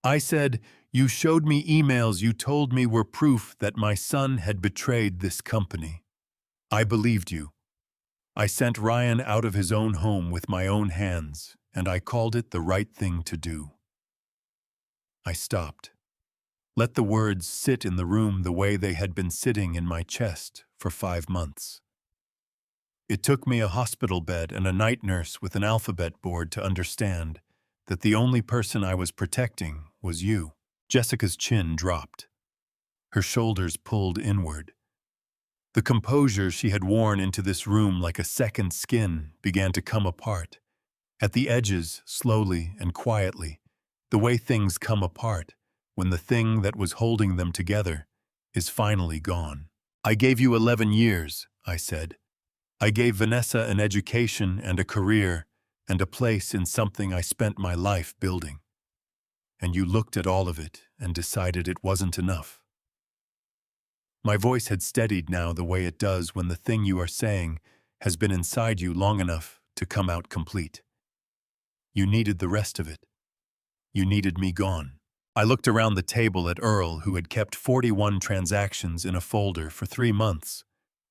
I said, "You showed me emails you told me were proof that my son had betrayed this company. I believed you. I sent Ryan out of his own home with my own hands, and I called it the right thing to do. I stopped. Let the words sit in the room the way they had been sitting in my chest for 5 months. It took me a hospital bed and a night nurse with an alphabet board to understand that the only person I was protecting was you. Jessica's chin dropped. Her shoulders pulled inward. The composure she had worn into this room like a second skin began to come apart. At the edges, slowly and quietly, the way things come apart when the thing that was holding them together is finally gone. I gave you 11 years, I said. I gave Vanessa an education and a career and a place in something I spent my life building. And you looked at all of it and decided it wasn't enough. My voice had steadied now the way it does when the thing you are saying has been inside you long enough to come out complete. You needed the rest of it. You needed me gone. I looked around the table at Earl, who had kept 41 transactions in a folder for 3 months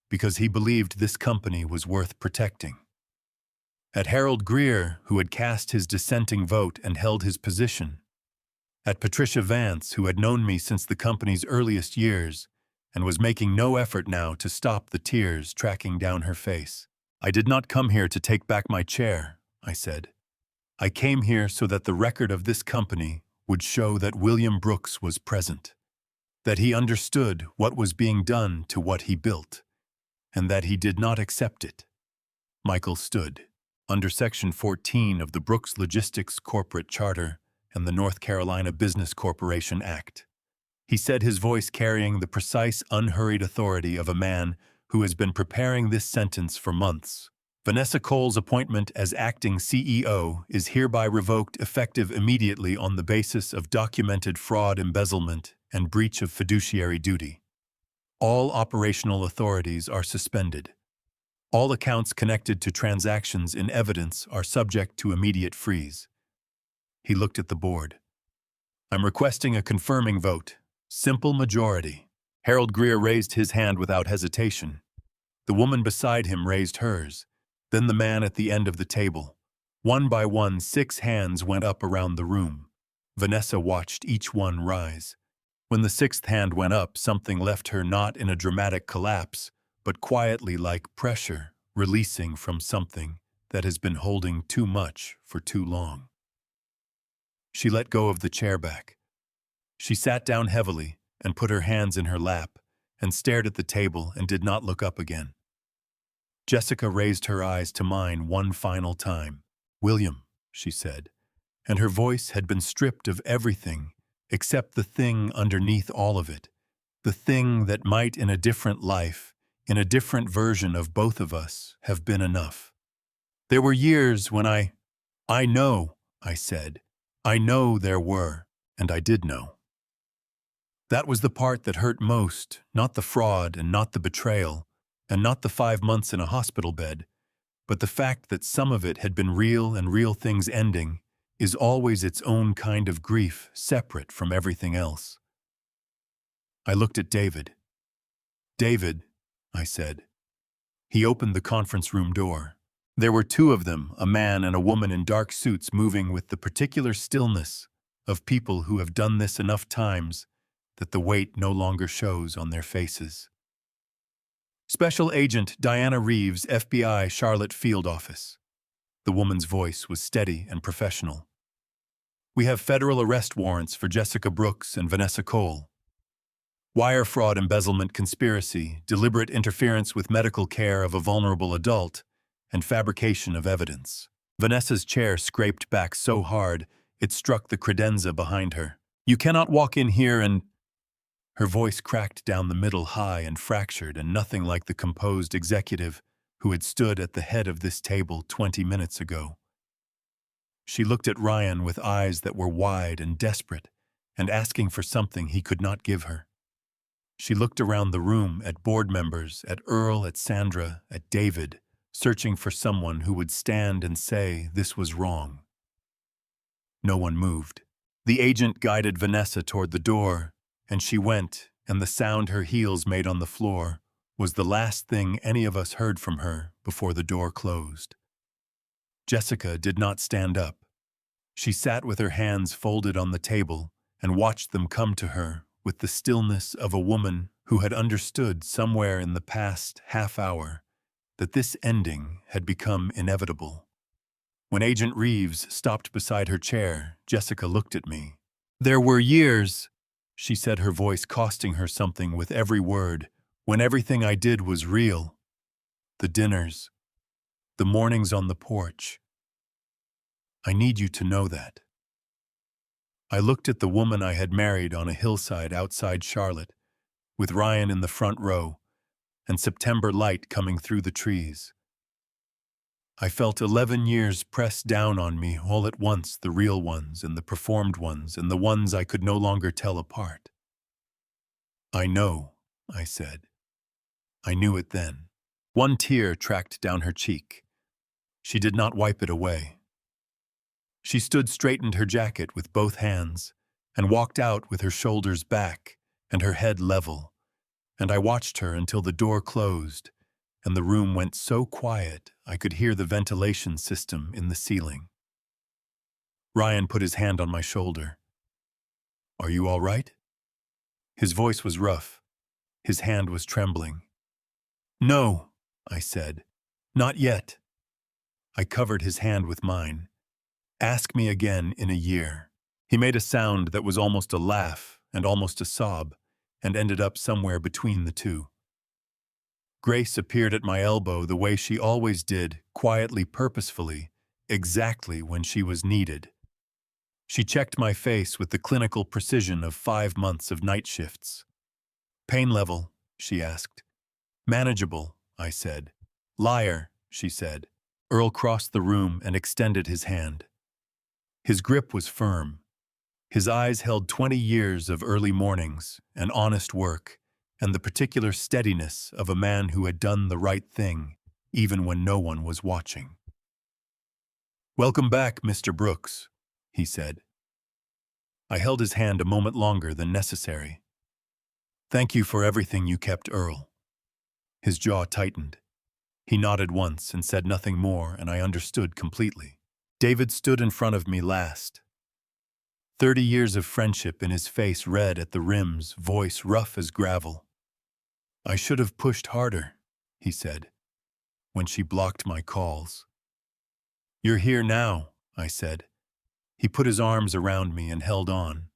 because he believed this company was worth protecting. At Harold Greer, who had cast his dissenting vote and held his position. At Patricia Vance, who had known me since the company's earliest years and was making no effort now to stop the tears tracking down her face. I did not come here to take back my chair, I said. I came here so that the record of this company would show that William Brooks was present, that he understood what was being done to what he built, and that he did not accept it. Michael stood. Under Section 14 of the Brooks Logistics Corporate Charter and the North Carolina Business Corporation Act. He said, his voice carrying the precise, unhurried authority of a man who has been preparing this sentence for months. Vanessa Cole's appointment as acting CEO is hereby revoked effective immediately on the basis of documented fraud, embezzlement, and breach of fiduciary duty. All operational authorities are suspended. All accounts connected to transactions in evidence are subject to immediate freeze. He looked at the board. I'm requesting a confirming vote. Simple majority. Harold Greer raised his hand without hesitation. The woman beside him raised hers. Then the man at the end of the table. One by one, 6 hands went up around the room. Vanessa watched each one rise. When the 6th hand went up, something left her not in a dramatic collapse, but quietly like pressure, releasing from something that has been holding too much for too long. She let go of the chair back. She sat down heavily and put her hands in her lap and stared at the table and did not look up again. Jessica raised her eyes to mine one final time. William, she said, and her voice had been stripped of everything except the thing underneath all of it, the thing that might in a different life, in a different version of both of us, have been enough. There were years when I know, I said. I know there were, and I did know. That was the part that hurt most, not the fraud and not the betrayal, and not the 5 months in a hospital bed, but the fact that some of it had been real and real things ending is always its own kind of grief, separate from everything else. I looked at David. David, I said. He opened the conference room door. There were 2 of them, a man and a woman in dark suits, moving with the particular stillness of people who have done this enough times that the weight no longer shows on their faces. Special Agent Diana Reeves, FBI, Charlotte Field Office. The woman's voice was steady and professional. We have federal arrest warrants for Jessica Brooks and Vanessa Cole. Wire fraud, embezzlement, conspiracy, deliberate interference with medical care of a vulnerable adult, and fabrication of evidence. Vanessa's chair scraped back so hard it struck the credenza behind her. You cannot walk in here and... Her voice cracked down the middle, high and fractured, and nothing like the composed executive who had stood at the head of this table 20 minutes ago. She looked at Ryan with eyes that were wide and desperate, and asking for something he could not give her. She looked around the room at board members, at Earl, at Sandra, at David, searching for someone who would stand and say this was wrong. No one moved. The agent guided Vanessa toward the door, and she went, and the sound her heels made on the floor was the last thing any of us heard from her before the door closed. Jessica did not stand up. She sat with her hands folded on the table and watched them come to her with the stillness of a woman who had understood somewhere in the past half hour that this ending had become inevitable. When Agent Reeves stopped beside her chair, Jessica looked at me. "There were years," she said, her voice costing her something with every word, "when everything I did was real. The dinners, the mornings on the porch. I need you to know that." I looked at the woman I had married on a hillside outside Charlotte, with Ryan in the front row and September light coming through the trees. I felt 11 years press down on me all at once, the real ones and the performed ones and the ones I could no longer tell apart. "I know," I said. I knew it then. One tear tracked down her cheek. She did not wipe it away. She stood straightened her jacket with both hands and walked out with her shoulders back and her head level, and I watched her until the door closed and the room went so quiet I could hear the ventilation system in the ceiling. Ryan put his hand on my shoulder. "Are you all right?" His voice was rough. His hand was trembling. "No," I said. "Not yet." I covered his hand with mine. "Ask me again in a year." He made a sound that was almost a laugh and almost a sob, and ended up somewhere between the two. Grace appeared at my elbow the way she always did, quietly, purposefully, exactly when she was needed. She checked my face with the clinical precision of 5 months of night shifts. "Pain level?" she asked. "Manageable," I said. "Liar," she said. Earl crossed the room and extended his hand. His grip was firm. His eyes held 20 years of early mornings and honest work, and the particular steadiness of a man who had done the right thing, even when no one was watching. "Welcome back, Mr. Brooks," he said. I held his hand a moment longer than necessary. "Thank you for everything you kept, Earl." His jaw tightened. He nodded once and said nothing more, and I understood completely. David stood in front of me last. 30 years of friendship in his face, red at the rims, voice rough as gravel. "I should have pushed harder," he said, when she blocked my calls. "You're here now," I said. He put his arms around me and held on.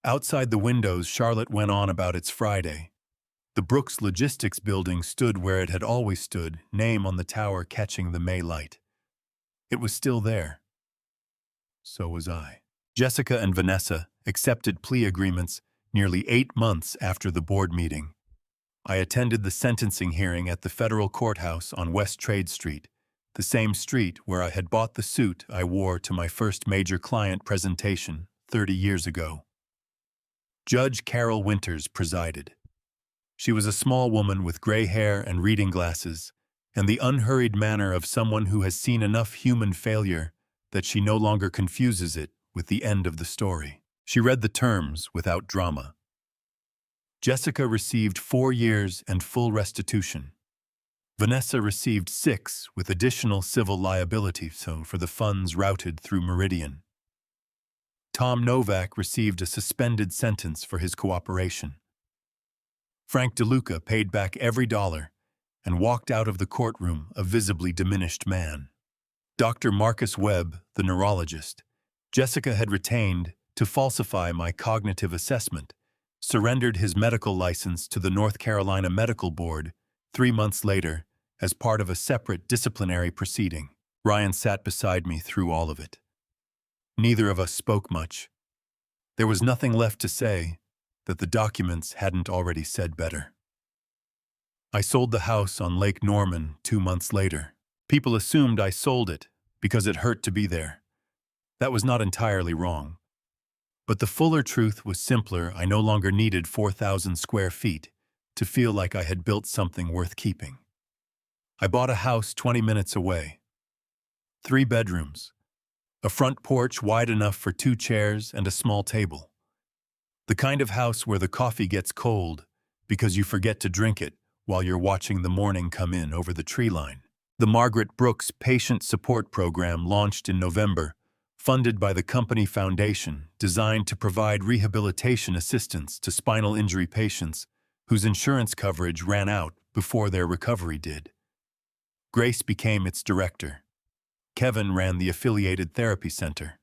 Outside the windows, Charlotte went on about its Friday. The Brooks Logistics building stood where it had always stood, name on the tower catching the May light. It was still there. So was I. Jessica and Vanessa accepted plea agreements nearly 8 months after the board meeting. I attended the sentencing hearing at the federal courthouse on West Trade Street, the same street where I had bought the suit I wore to my first major client presentation 30 years ago. Judge Carol Winters presided. She was a small woman with gray hair and reading glasses, and the unhurried manner of someone who has seen enough human failure that she no longer confuses it with the end of the story. She read the terms without drama. Jessica received 4 years and full restitution. Vanessa received 6 with additional civil liability for the funds routed through Meridian. Tom Novak received a suspended sentence for his cooperation. Frank DeLuca paid back every dollar and walked out of the courtroom a visibly diminished man. Dr. Marcus Webb, the neurologist, Jessica had retained to falsify my cognitive assessment, surrendered his medical license to the North Carolina Medical Board 3 months later as part of a separate disciplinary proceeding. Ryan sat beside me through all of it. Neither of us spoke much. There was nothing left to say that the documents hadn't already said better. I sold the house on Lake Norman 2 months later. People assumed I sold it because it hurt to be there. That was not entirely wrong. But the fuller truth was simpler. I no longer needed 4,000 square feet to feel like I had built something worth keeping. I bought a house 20 minutes away. 3 bedrooms. A front porch wide enough for 2 chairs and a small table. The kind of house where the coffee gets cold because you forget to drink it while you're watching the morning come in over the tree line. The Margaret Brooks Patient Support Program launched in November, funded by the company foundation, designed to provide rehabilitation assistance to spinal injury patients whose insurance coverage ran out before their recovery did. Grace became its director. Kevin ran the affiliated therapy center.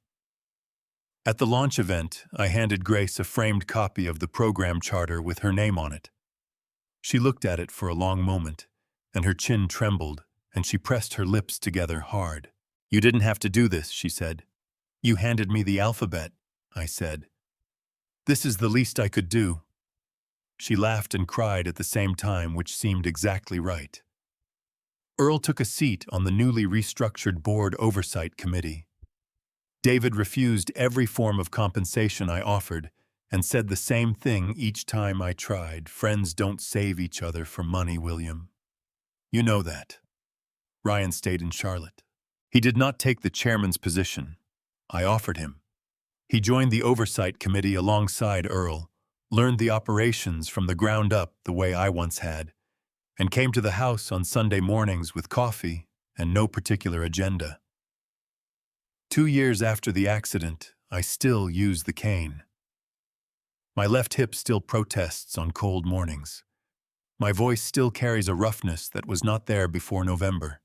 At the launch event, I handed Grace a framed copy of the program charter with her name on it. She looked at it for a long moment, and her chin trembled, and she pressed her lips together hard. "You didn't have to do this," she said. "You handed me the alphabet," I said. "This is the least I could do." She laughed and cried at the same time, which seemed exactly right. Earl took a seat on the newly restructured board oversight committee. David refused every form of compensation I offered and said the same thing each time I tried. "Friends don't save each other for money, William. You know that." Ryan stayed in Charlotte. He did not take the chairman's position. I offered him. He joined the oversight committee alongside Earl, learned the operations from the ground up the way I once had, and came to the house on Sunday mornings with coffee and no particular agenda. 2 years after the accident, I still use the cane. My left hip still protests on cold mornings. My voice still carries a roughness that was not there before November.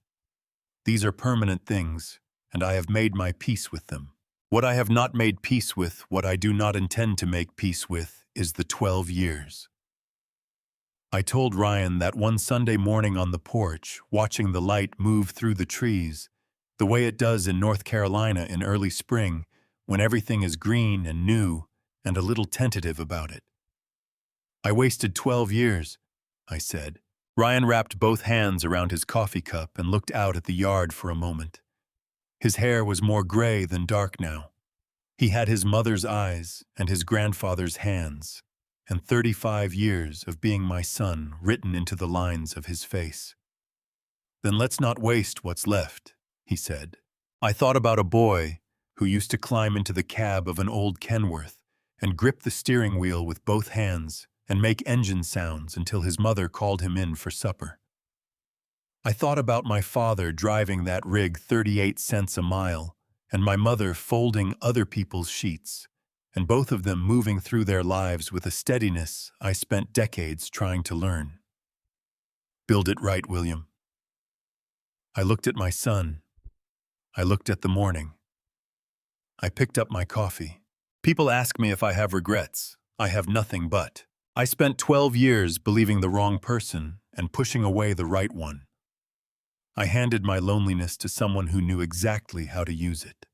These are permanent things, and I have made my peace with them. What I have not made peace with, what I do not intend to make peace with, is the 12 years. I told Ryan that one Sunday morning on the porch, watching the light move through the trees, the way it does in North Carolina in early spring, when everything is green and new and a little tentative about it. "I wasted 12 years, I said. Ryan wrapped both hands around his coffee cup and looked out at the yard for a moment. His hair was more gray than dark now. He had his mother's eyes and his grandfather's hands, and 35 years of being my son written into the lines of his face. "Then let's not waste what's left," he said. I thought about a boy who used to climb into the cab of an old Kenworth and grip the steering wheel with both hands and make engine sounds until his mother called him in for supper. I thought about my father driving that rig 38 cents a mile and my mother folding other people's sheets, and both of them moving through their lives with a steadiness I spent decades trying to learn. "Build it right, William." I looked at my son. I looked at the morning. I picked up my coffee. People ask me if I have regrets. I have nothing but. I spent 12 years believing the wrong person and pushing away the right one. I handed my loneliness to someone who knew exactly how to use it.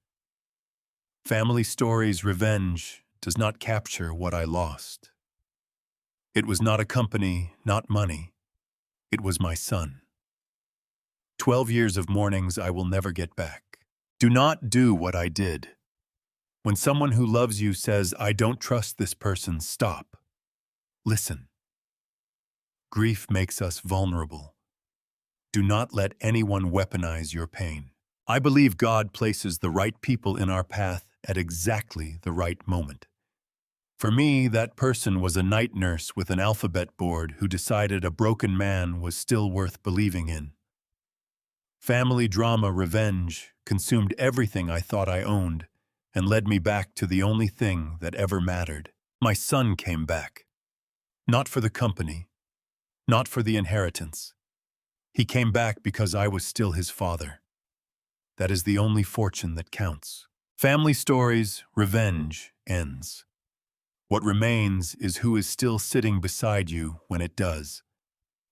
Family Stories Revenge does not capture what I lost. It was not a company, not money. It was my son. 12 years of mornings I will never get back. Do not do what I did. When someone who loves you says, "I don't trust this person," stop. Listen. Grief makes us vulnerable. Do not let anyone weaponize your pain. I believe God places the right people in our path at exactly the right moment. For me, that person was a night nurse with an alphabet board who decided a broken man was still worth believing in. Family drama revenge consumed everything I thought I owned and led me back to the only thing that ever mattered. My son came back. Not for the company, not for the inheritance. He came back because I was still his father. That is the only fortune that counts. Family Stories Revenge ends. What remains is who is still sitting beside you when it does.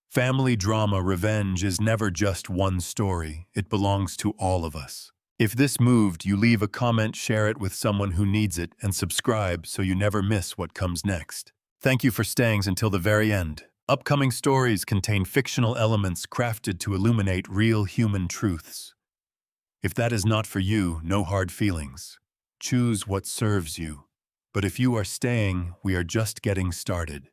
Family drama revenge is never just one story. It belongs to all of us. If this moved you, leave a comment, share it with someone who needs it, and subscribe so you never miss what comes next. Thank you for staying until the very end. Upcoming stories contain fictional elements crafted to illuminate real human truths. If that is not for you, no hard feelings. Choose what serves you. But if you are staying, we are just getting started.